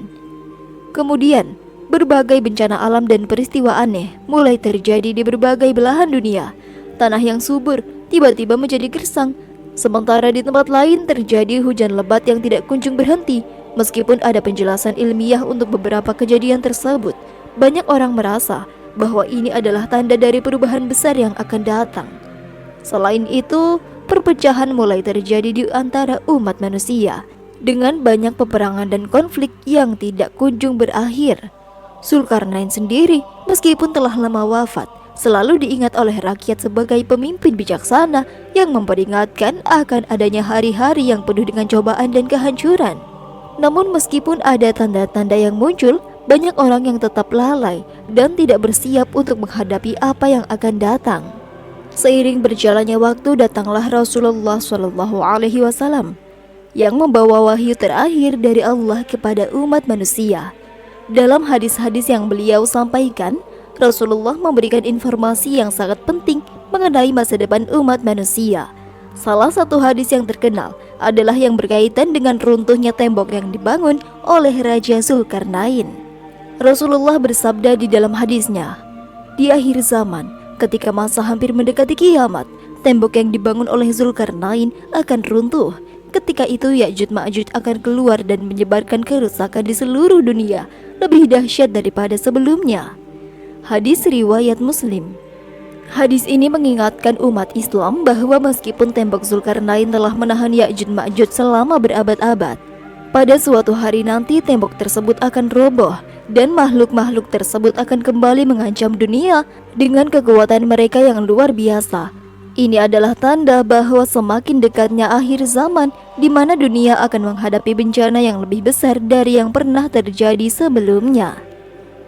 Kemudian, berbagai bencana alam dan peristiwa aneh mulai terjadi di berbagai belahan dunia. Tanah yang subur tiba-tiba menjadi gersang, sementara di tempat lain terjadi hujan lebat yang tidak kunjung berhenti. Meskipun ada penjelasan ilmiah untuk beberapa kejadian tersebut, banyak orang merasa bahwa ini adalah tanda dari perubahan besar yang akan datang. Selain itu, perpecahan mulai terjadi di antara umat manusia dengan banyak peperangan dan konflik yang tidak kunjung berakhir. Zulkarnain sendiri meskipun telah lama wafat, selalu diingat oleh rakyat sebagai pemimpin bijaksana yang memperingatkan akan adanya hari-hari yang penuh dengan cobaan dan kehancuran. Namun meskipun ada tanda-tanda yang muncul, banyak orang yang tetap lalai dan tidak bersiap untuk menghadapi apa yang akan datang. Seiring berjalannya waktu, datanglah Rasulullah SAW yang membawa wahyu terakhir dari Allah kepada umat manusia. Dalam hadis-hadis yang beliau sampaikan, Rasulullah memberikan informasi yang sangat penting mengenai masa depan umat manusia. Salah satu hadis yang terkenal adalah yang berkaitan dengan runtuhnya tembok yang dibangun oleh Raja Zulkarnain. Rasulullah bersabda di dalam hadisnya, "Di akhir zaman, ketika masa hampir mendekati kiamat, tembok yang dibangun oleh Zulkarnain akan runtuh. Ketika itu Ya'juj Ma'juj akan keluar dan menyebarkan kerusakan di seluruh dunia, lebih dahsyat daripada sebelumnya." Hadis riwayat Muslim. Hadis ini mengingatkan umat Islam bahwa meskipun tembok Zulkarnain telah menahan Ya'juj Ma'juj selama berabad-abad, pada suatu hari nanti tembok tersebut akan roboh dan makhluk-makhluk tersebut akan kembali mengancam dunia dengan kekuatan mereka yang luar biasa. Ini adalah tanda bahwa semakin dekatnya akhir zaman di mana dunia akan menghadapi bencana yang lebih besar dari yang pernah terjadi sebelumnya.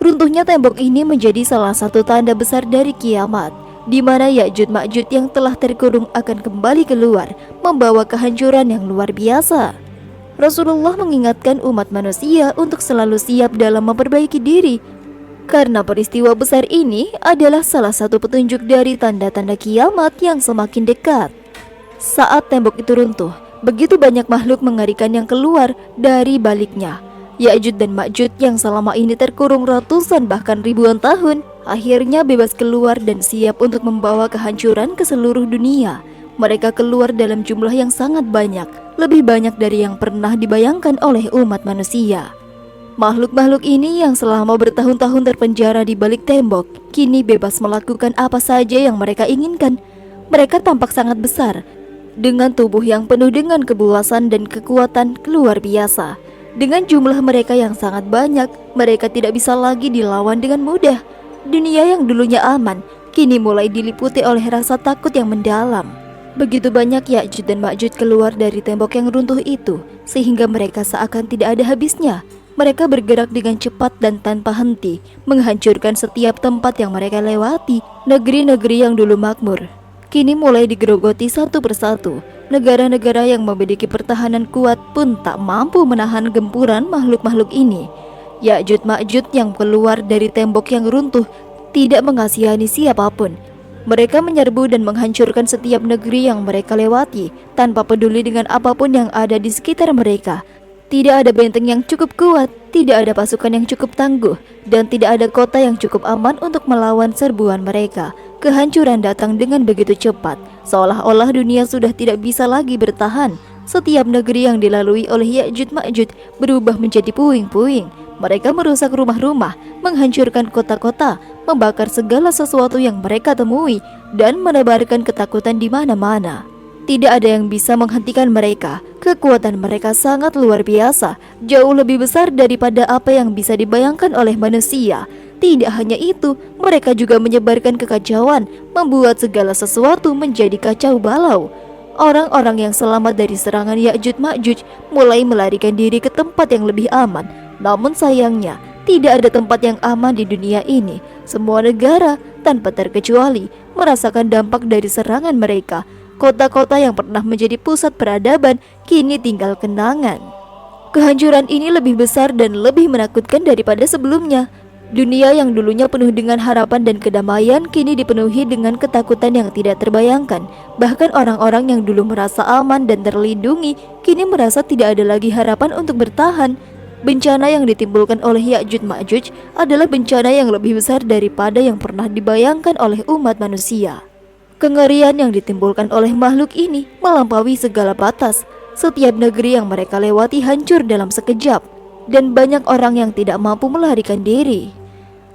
Runtuhnya tembok ini menjadi salah satu tanda besar dari kiamat, di mana Ya'juj Ma'juj yang telah terkurung akan kembali keluar, membawa kehancuran yang luar biasa. Rasulullah mengingatkan umat manusia untuk selalu siap dalam memperbaiki diri, karena peristiwa besar ini adalah salah satu petunjuk dari tanda-tanda kiamat yang semakin dekat. Saat tembok itu runtuh, begitu banyak makhluk mengerikan yang keluar dari baliknya. Ya'juj dan Ma'juj yang selama ini terkurung ratusan bahkan ribuan tahun, akhirnya bebas keluar dan siap untuk membawa kehancuran ke seluruh dunia. Mereka keluar dalam jumlah yang sangat banyak, lebih banyak dari yang pernah dibayangkan oleh umat manusia. Makhluk-makhluk ini yang selama bertahun-tahun terpenjara di balik tembok, kini bebas melakukan apa saja yang mereka inginkan. Mereka tampak sangat besar, dengan tubuh yang penuh dengan kebuasan dan kekuatan luar biasa. Dengan jumlah mereka yang sangat banyak, mereka tidak bisa lagi dilawan dengan mudah. Dunia yang dulunya aman, kini mulai diliputi oleh rasa takut yang mendalam. Begitu banyak Ya'juj dan Ma'juj keluar dari tembok yang runtuh itu, sehingga mereka seakan tidak ada habisnya. Mereka bergerak dengan cepat dan tanpa henti, menghancurkan setiap tempat yang mereka lewati. Negeri-negeri yang dulu makmur, kini mulai digerogoti satu persatu. Negara-negara yang memiliki pertahanan kuat pun tak mampu menahan gempuran makhluk-makhluk ini. Ya'juj Ma'juj yang keluar dari tembok yang runtuh tidak mengasihani siapapun. Mereka menyerbu dan menghancurkan setiap negeri yang mereka lewati, tanpa peduli dengan apapun yang ada di sekitar mereka. Tidak ada benteng yang cukup kuat, tidak ada pasukan yang cukup tangguh, dan tidak ada kota yang cukup aman untuk melawan serbuan mereka. Kehancuran datang dengan begitu cepat, seolah-olah dunia sudah tidak bisa lagi bertahan. Setiap negeri yang dilalui oleh Ya'juj Ma'juj berubah menjadi puing-puing. Mereka merusak rumah-rumah, menghancurkan kota-kota, membakar segala sesuatu yang mereka temui, dan menebarkan ketakutan di mana-mana. Tidak ada yang bisa menghentikan mereka. Kekuatan mereka sangat luar biasa, jauh lebih besar daripada apa yang bisa dibayangkan oleh manusia. Tidak hanya itu, mereka juga menyebarkan kekacauan, membuat segala sesuatu menjadi kacau balau. Orang-orang yang selamat dari serangan Ya'juj Ma'juj mulai melarikan diri ke tempat yang lebih aman. Namun sayangnya, tidak ada tempat yang aman di dunia ini. Semua negara, tanpa terkecuali, merasakan dampak dari serangan mereka. Kota-kota yang pernah menjadi pusat peradaban kini tinggal kenangan. Kehancuran ini lebih besar dan lebih menakutkan daripada sebelumnya. Dunia yang dulunya penuh dengan harapan dan kedamaian kini dipenuhi dengan ketakutan yang tidak terbayangkan. Bahkan orang-orang yang dulu merasa aman dan terlindungi kini merasa tidak ada lagi harapan untuk bertahan. Bencana yang ditimbulkan oleh Ya'juj Ma'juj adalah bencana yang lebih besar daripada yang pernah dibayangkan oleh umat manusia. Kengerian yang ditimbulkan oleh makhluk ini melampaui segala batas. Setiap negeri yang mereka lewati hancur dalam sekejap, dan banyak orang yang tidak mampu melarikan diri.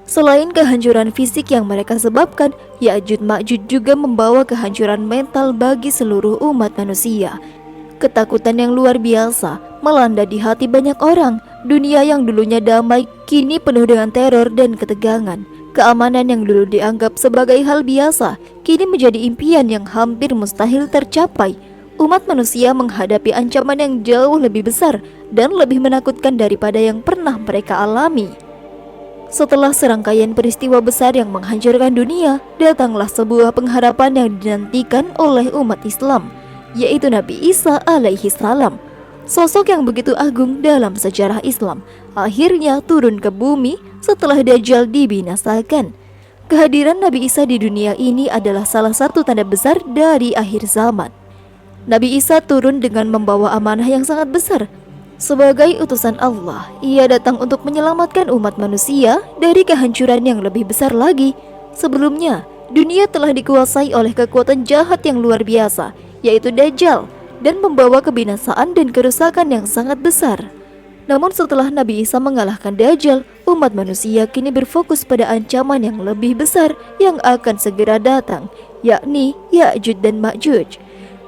Selain kehancuran fisik yang mereka sebabkan, Ya'juj Ma'juj juga membawa kehancuran mental bagi seluruh umat manusia. Ketakutan yang luar biasa melanda di hati banyak orang. Dunia yang dulunya damai kini penuh dengan teror dan ketegangan. Keamanan yang dulu dianggap sebagai hal biasa kini menjadi impian yang hampir mustahil tercapai. Umat manusia menghadapi ancaman yang jauh lebih besar dan lebih menakutkan daripada yang pernah mereka alami. Setelah serangkaian peristiwa besar yang menghancurkan dunia, datanglah sebuah pengharapan yang dinantikan oleh umat Islam, yaitu Nabi Isa alaihi salam. Sosok yang begitu agung dalam sejarah Islam akhirnya turun ke bumi setelah Dajjal dibinasakan. Kehadiran Nabi Isa di dunia ini adalah salah satu tanda besar dari akhir zaman. Nabi Isa turun dengan membawa amanah yang sangat besar. Sebagai utusan Allah, ia datang untuk menyelamatkan umat manusia dari kehancuran yang lebih besar lagi. Sebelumnya, dunia telah dikuasai oleh kekuatan jahat yang luar biasa, yaitu Dajjal, dan membawa kebinasaan dan kerusakan yang sangat besar. Namun setelah Nabi Isa mengalahkan Dajjal, umat manusia kini berfokus pada ancaman yang lebih besar yang akan segera datang, yakni Ya'juj dan Ma'juj.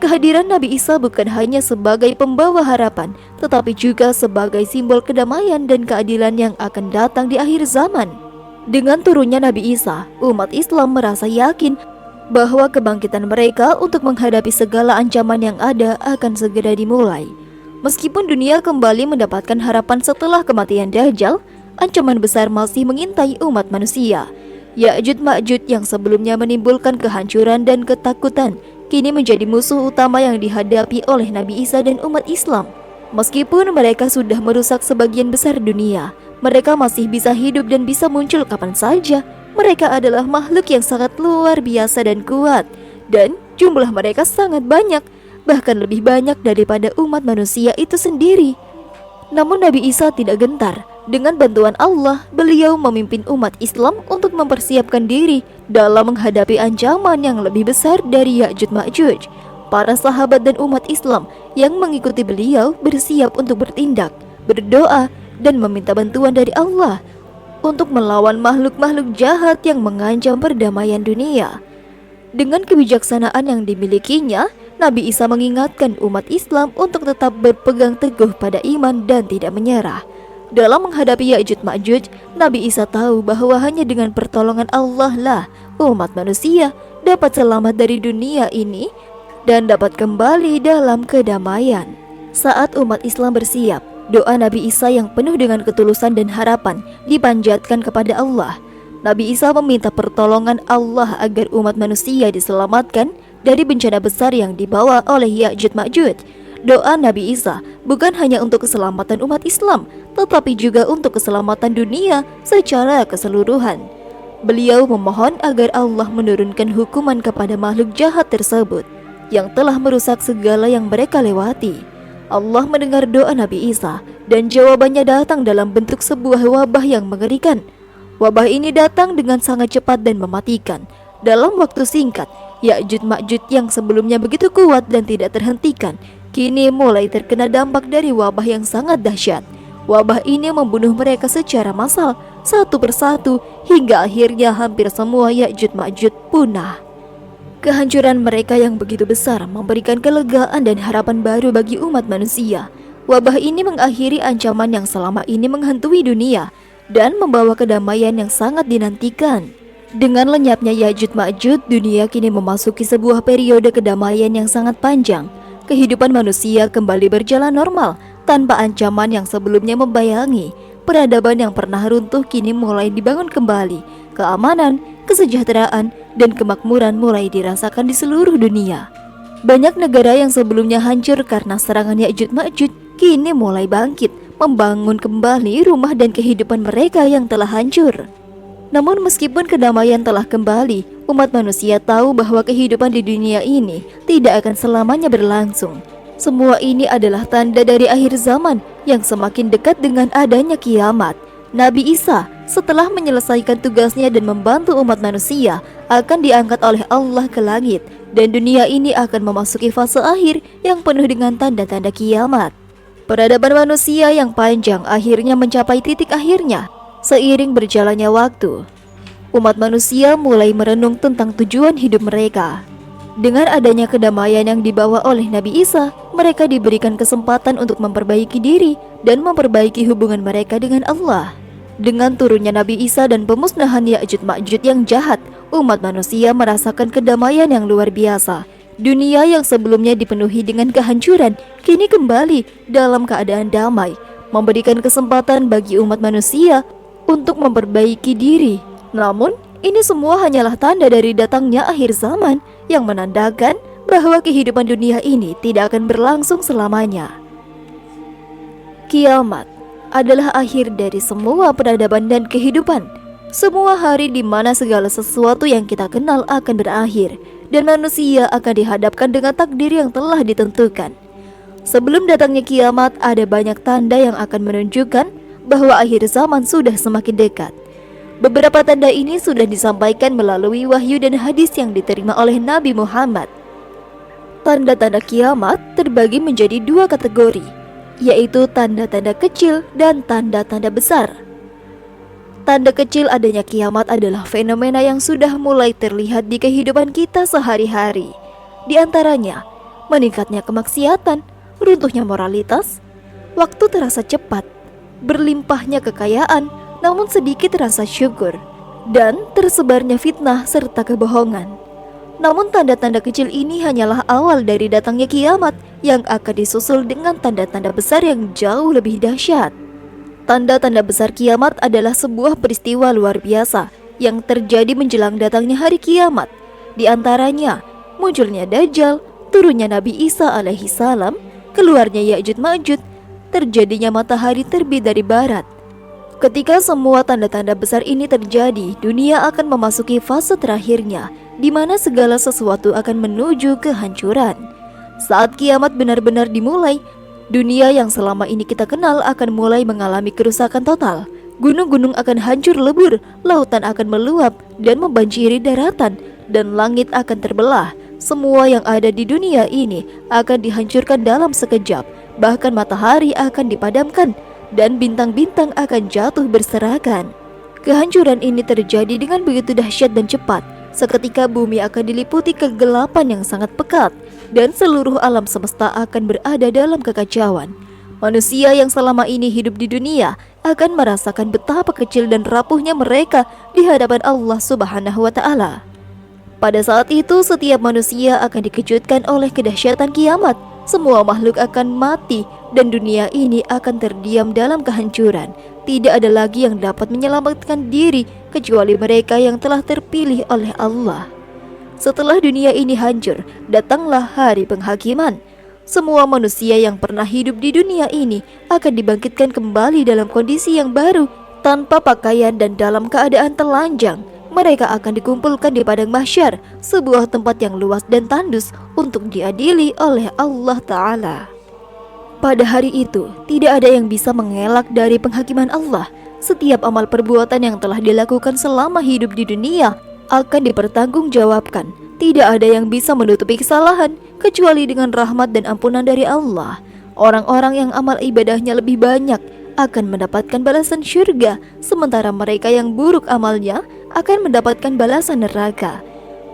Kehadiran Nabi Isa bukan hanya sebagai pembawa harapan, tetapi juga sebagai simbol kedamaian dan keadilan yang akan datang di akhir zaman. Dengan turunnya Nabi Isa, umat Islam merasa yakin bahwa kebangkitan mereka untuk menghadapi segala ancaman yang ada akan segera dimulai. Meskipun dunia kembali mendapatkan harapan setelah kematian Dajjal, ancaman besar masih mengintai umat manusia. Ya'juj Ma'juj yang sebelumnya menimbulkan kehancuran dan ketakutan kini menjadi musuh utama yang dihadapi oleh Nabi Isa dan umat Islam. Meskipun mereka sudah merusak sebagian besar dunia, mereka masih bisa hidup dan bisa muncul kapan saja. Mereka adalah makhluk yang sangat luar biasa dan kuat, dan jumlah mereka sangat banyak, bahkan lebih banyak daripada umat manusia itu sendiri. Namun Nabi Isa tidak gentar. Dengan bantuan Allah, beliau memimpin umat Islam untuk mempersiapkan diri dalam menghadapi ancaman yang lebih besar dari Ya'juj Ma'juj. Para sahabat dan umat Islam yang mengikuti beliau bersiap untuk bertindak, berdoa, dan meminta bantuan dari Allah untuk melawan makhluk-makhluk jahat yang mengancam perdamaian dunia. Dengan kebijaksanaan yang dimilikinya, Nabi Isa mengingatkan umat Islam untuk tetap berpegang teguh pada iman dan tidak menyerah. Dalam menghadapi Ya'juj Ma'juj, Nabi Isa tahu bahwa hanya dengan pertolongan Allah lah umat manusia dapat selamat dari dunia ini dan dapat kembali dalam kedamaian. Saat umat Islam bersiap, doa Nabi Isa yang penuh dengan ketulusan dan harapan dipanjatkan kepada Allah. Nabi Isa meminta pertolongan Allah agar umat manusia diselamatkan dari bencana besar yang dibawa oleh Ya'juj Ma'juj. Doa Nabi Isa bukan hanya untuk keselamatan umat Islam, tetapi juga untuk keselamatan dunia secara keseluruhan. Beliau memohon agar Allah menurunkan hukuman kepada makhluk jahat tersebut yang telah merusak segala yang mereka lewati. Allah mendengar doa Nabi Isa dan jawabannya datang dalam bentuk sebuah wabah yang mengerikan. Wabah ini datang dengan sangat cepat dan mematikan. Dalam waktu singkat, Ya'juj Ma'juj yang sebelumnya begitu kuat dan tidak terhentikan, kini mulai terkena dampak dari wabah yang sangat dahsyat. Wabah ini membunuh mereka secara massal, satu persatu, hingga akhirnya hampir semua Ya'juj Ma'juj punah. Kehancuran mereka yang begitu besar memberikan kelegaan dan harapan baru bagi umat manusia. Wabah ini mengakhiri ancaman yang selama ini menghantui dunia dan membawa kedamaian yang sangat dinantikan. Dengan lenyapnya Ya'juj Ma'juj, dunia kini memasuki sebuah periode kedamaian yang sangat panjang. Kehidupan manusia kembali berjalan normal tanpa ancaman yang sebelumnya membayangi. Peradaban yang pernah runtuh kini mulai dibangun kembali. Keamanan, kesejahteraan, dan kemakmuran mulai dirasakan di seluruh dunia. Banyak negara yang sebelumnya hancur karena serangan Ya'juj Ma'juj kini mulai bangkit, membangun kembali rumah dan kehidupan mereka yang telah hancur. Namun meskipun kedamaian telah kembali, umat manusia tahu bahwa kehidupan di dunia ini tidak akan selamanya berlangsung. Semua ini adalah tanda dari akhir zaman yang semakin dekat dengan adanya kiamat. Nabi Isa setelah menyelesaikan tugasnya dan membantu umat manusia akan diangkat oleh Allah ke langit, dan dunia ini akan memasuki fase akhir yang penuh dengan tanda-tanda kiamat. Peradaban manusia yang panjang akhirnya mencapai titik akhirnya. Seiring berjalannya waktu, umat manusia mulai merenung tentang tujuan hidup mereka. Dengan adanya kedamaian yang dibawa oleh Nabi Isa, mereka diberikan kesempatan untuk memperbaiki diri dan memperbaiki hubungan mereka dengan Allah. Dengan turunnya Nabi Isa dan pemusnahan Ya'juj Ma'juj yang jahat, umat manusia merasakan kedamaian yang luar biasa. Dunia yang sebelumnya dipenuhi dengan kehancuran kini kembali dalam keadaan damai, memberikan kesempatan bagi umat manusia untuk memperbaiki diri. Namun, ini semua hanyalah tanda dari datangnya akhir zaman yang menandakan bahwa kehidupan dunia ini tidak akan berlangsung selamanya. Kiamat adalah akhir dari semua peradaban dan kehidupan. Semua hari di mana segala sesuatu yang kita kenal akan berakhir dan manusia akan dihadapkan dengan takdir yang telah ditentukan. Sebelum datangnya kiamat, ada banyak tanda yang akan menunjukkan bahwa akhir zaman sudah semakin dekat. Beberapa tanda ini sudah disampaikan melalui wahyu dan hadis yang diterima oleh Nabi Muhammad. Tanda-tanda kiamat terbagi menjadi dua kategori, yaitu tanda-tanda kecil dan tanda-tanda besar. Tanda kecil adanya kiamat adalah fenomena yang sudah mulai terlihat di kehidupan kita sehari-hari. Di antaranya, meningkatnya kemaksiatan, runtuhnya moralitas, waktu terasa cepat, berlimpahnya kekayaan, namun sedikit rasa syukur, dan tersebarnya fitnah serta kebohongan. Namun tanda-tanda kecil ini hanyalah awal dari datangnya kiamat yang akan disusul dengan tanda-tanda besar yang jauh lebih dahsyat. Tanda-tanda besar kiamat adalah sebuah peristiwa luar biasa yang terjadi menjelang datangnya hari kiamat. Di antaranya, munculnya Dajjal, turunnya Nabi Isa alaihi salam, keluarnya Ya'juj Ma'juj, terjadinya matahari terbit dari barat. Ketika semua tanda-tanda besar ini terjadi, dunia akan memasuki fase terakhirnya, di mana segala sesuatu akan menuju kehancuran. Saat kiamat benar-benar dimulai, dunia yang selama ini kita kenal akan mulai mengalami kerusakan total. Gunung-gunung akan hancur lebur, lautan akan meluap dan membanjiri daratan, dan langit akan terbelah. Semua yang ada di dunia ini akan dihancurkan dalam sekejap. Bahkan matahari akan dipadamkan dan bintang-bintang akan jatuh berserakan. Kehancuran ini terjadi dengan begitu dahsyat dan cepat. Seketika bumi akan diliputi kegelapan yang sangat pekat dan seluruh alam semesta akan berada dalam kekacauan. Manusia yang selama ini hidup di dunia akan merasakan betapa kecil dan rapuhnya mereka di hadapan Allah Subhanahu wa Ta'ala. Pada saat itu, setiap manusia akan dikejutkan oleh kedahsyatan kiamat. Semua makhluk akan mati dan dunia ini akan terdiam dalam kehancuran. Tidak ada lagi yang dapat menyelamatkan diri kecuali mereka yang telah terpilih oleh Allah. Setelah dunia ini hancur, datanglah hari penghakiman. Semua manusia yang pernah hidup di dunia ini akan dibangkitkan kembali dalam kondisi yang baru, tanpa pakaian dan dalam keadaan telanjang. Mereka akan dikumpulkan di padang mahsyar, sebuah tempat yang luas dan tandus untuk diadili oleh Allah Ta'ala. Pada hari itu, tidak ada yang bisa mengelak dari penghakiman Allah. Setiap amal perbuatan yang telah dilakukan selama hidup di dunia akan dipertanggungjawabkan. Tidak ada yang bisa menutupi kesalahan kecuali dengan rahmat dan ampunan dari Allah. Orang-orang yang amal ibadahnya lebih banyak akan mendapatkan balasan syurga, sementara mereka yang buruk amalnya akan mendapatkan balasan neraka.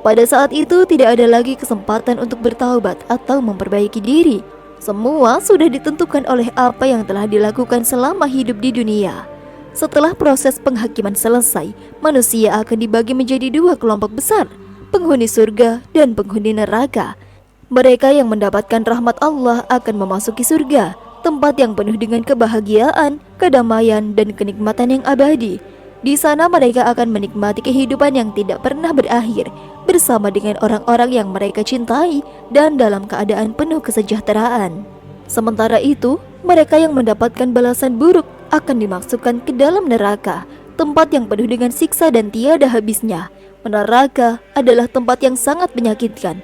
Pada saat itu tidak ada lagi kesempatan untuk bertaubat atau memperbaiki diri. Semua sudah ditentukan oleh apa yang telah dilakukan selama hidup di dunia. Setelah proses penghakiman selesai, manusia akan dibagi menjadi dua kelompok besar, penghuni surga dan penghuni neraka. Mereka yang mendapatkan rahmat Allah akan memasuki surga, tempat yang penuh dengan kebahagiaan, kedamaian, dan kenikmatan yang abadi. Di sana mereka akan menikmati kehidupan yang tidak pernah berakhir, bersama dengan orang-orang yang mereka cintai dan dalam keadaan penuh kesejahteraan. Sementara itu, mereka yang mendapatkan balasan buruk akan dimasukkan ke dalam neraka, tempat yang penuh dengan siksa dan tiada habisnya. Neraka adalah tempat yang sangat menyakitkan,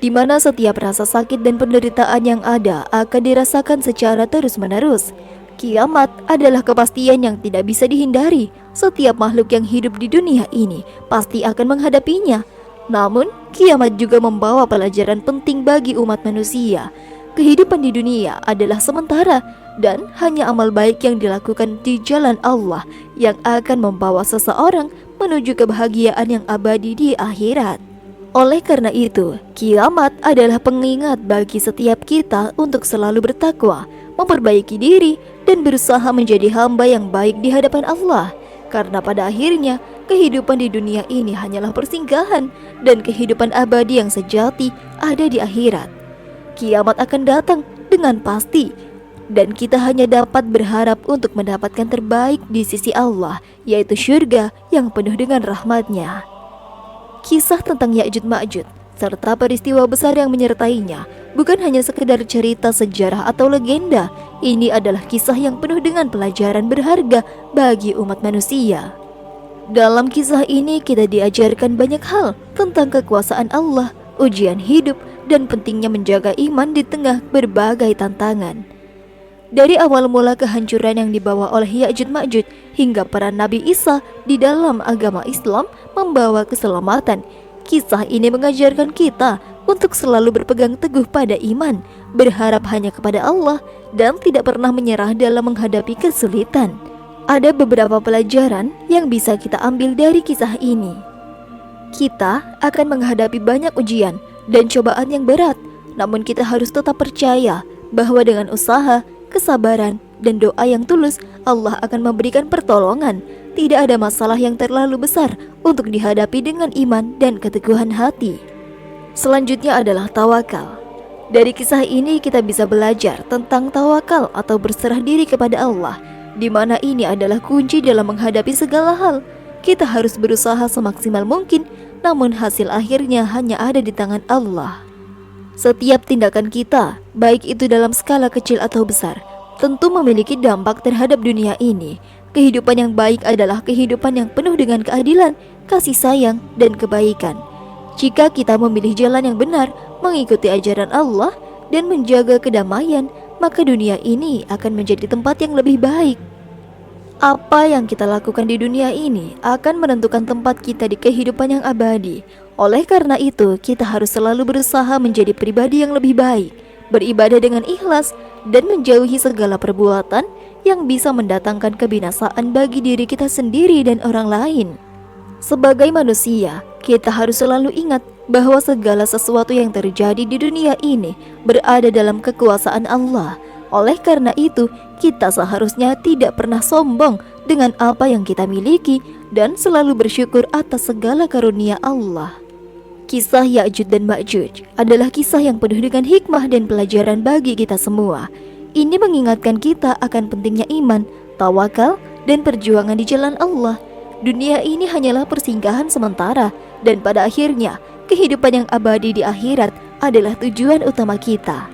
di mana setiap rasa sakit dan penderitaan yang ada akan dirasakan secara terus-menerus. Kiamat adalah kepastian yang tidak bisa dihindari. Setiap makhluk yang hidup di dunia ini pasti akan menghadapinya. Namun, kiamat juga membawa pelajaran penting bagi umat manusia. Kehidupan di dunia adalah sementara, dan hanya amal baik yang dilakukan di jalan Allah yang akan membawa seseorang menuju kebahagiaan yang abadi di akhirat. Oleh karena itu, kiamat adalah pengingat bagi setiap kita untuk selalu bertakwa, memperbaiki diri, dan berusaha menjadi hamba yang baik di hadapan Allah. Karena pada akhirnya, kehidupan di dunia ini hanyalah persinggahan, dan kehidupan abadi yang sejati ada di akhirat. Kiamat akan datang dengan pasti, dan kita hanya dapat berharap untuk mendapatkan terbaik di sisi Allah, yaitu syurga yang penuh dengan rahmat-Nya. Kisah tentang Ya'juj Ma'juj serta peristiwa besar yang menyertainya bukan hanya sekedar cerita sejarah atau legenda. Ini adalah kisah yang penuh dengan pelajaran berharga bagi umat manusia. Dalam kisah ini kita diajarkan banyak hal tentang kekuasaan Allah, ujian hidup, dan pentingnya menjaga iman di tengah berbagai tantangan. Dari awal mula kehancuran yang dibawa oleh Ya'juj Ma'juj hingga para Nabi Isa di dalam agama Islam membawa keselamatan, kisah ini mengajarkan kita untuk selalu berpegang teguh pada iman, berharap hanya kepada Allah, dan tidak pernah menyerah dalam menghadapi kesulitan. Ada beberapa pelajaran yang bisa kita ambil dari kisah ini. Kita akan menghadapi banyak ujian dan cobaan yang berat, namun kita harus tetap percaya bahwa dengan usaha, kesabaran, dan doa yang tulus, Allah akan memberikan pertolongan. Tidak ada masalah yang terlalu besar untuk dihadapi dengan iman dan keteguhan hati. Selanjutnya adalah tawakal. Dari kisah ini kita bisa belajar tentang tawakal atau berserah diri kepada Allah, di mana ini adalah kunci dalam menghadapi segala hal. Kita harus berusaha semaksimal mungkin, namun hasil akhirnya hanya ada di tangan Allah. Setiap tindakan kita, baik itu dalam skala kecil atau besar, tentu memiliki dampak terhadap dunia ini. Kehidupan yang baik adalah kehidupan yang penuh dengan keadilan, kasih sayang, dan kebaikan. Jika kita memilih jalan yang benar, mengikuti ajaran Allah, dan menjaga kedamaian, maka dunia ini akan menjadi tempat yang lebih baik. Apa yang kita lakukan di dunia ini akan menentukan tempat kita di kehidupan yang abadi. Oleh karena itu, kita harus selalu berusaha menjadi pribadi yang lebih baik, beribadah dengan ikhlas, dan menjauhi segala perbuatan yang bisa mendatangkan kebinasaan bagi diri kita sendiri dan orang lain. Sebagai manusia, kita harus selalu ingat bahwa segala sesuatu yang terjadi di dunia ini berada dalam kekuasaan Allah. Oleh karena itu, kita seharusnya tidak pernah sombong dengan apa yang kita miliki dan selalu bersyukur atas segala karunia Allah. Kisah Ya'juj dan Ma'juj adalah kisah yang penuh dengan hikmah dan pelajaran bagi kita semua. Ini mengingatkan kita akan pentingnya iman, tawakal, dan perjuangan di jalan Allah. Dunia ini hanyalah persinggahan sementara, dan pada akhirnya, kehidupan yang abadi di akhirat adalah tujuan utama kita.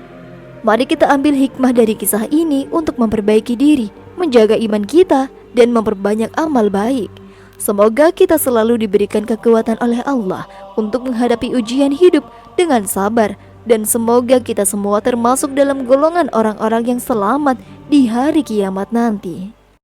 Mari kita ambil hikmah dari kisah ini untuk memperbaiki diri, menjaga iman kita, dan memperbanyak amal baik. Semoga kita selalu diberikan kekuatan oleh Allah untuk menghadapi ujian hidup dengan sabar, Dan semoga kita semua termasuk dalam golongan orang-orang yang selamat di hari kiamat nanti.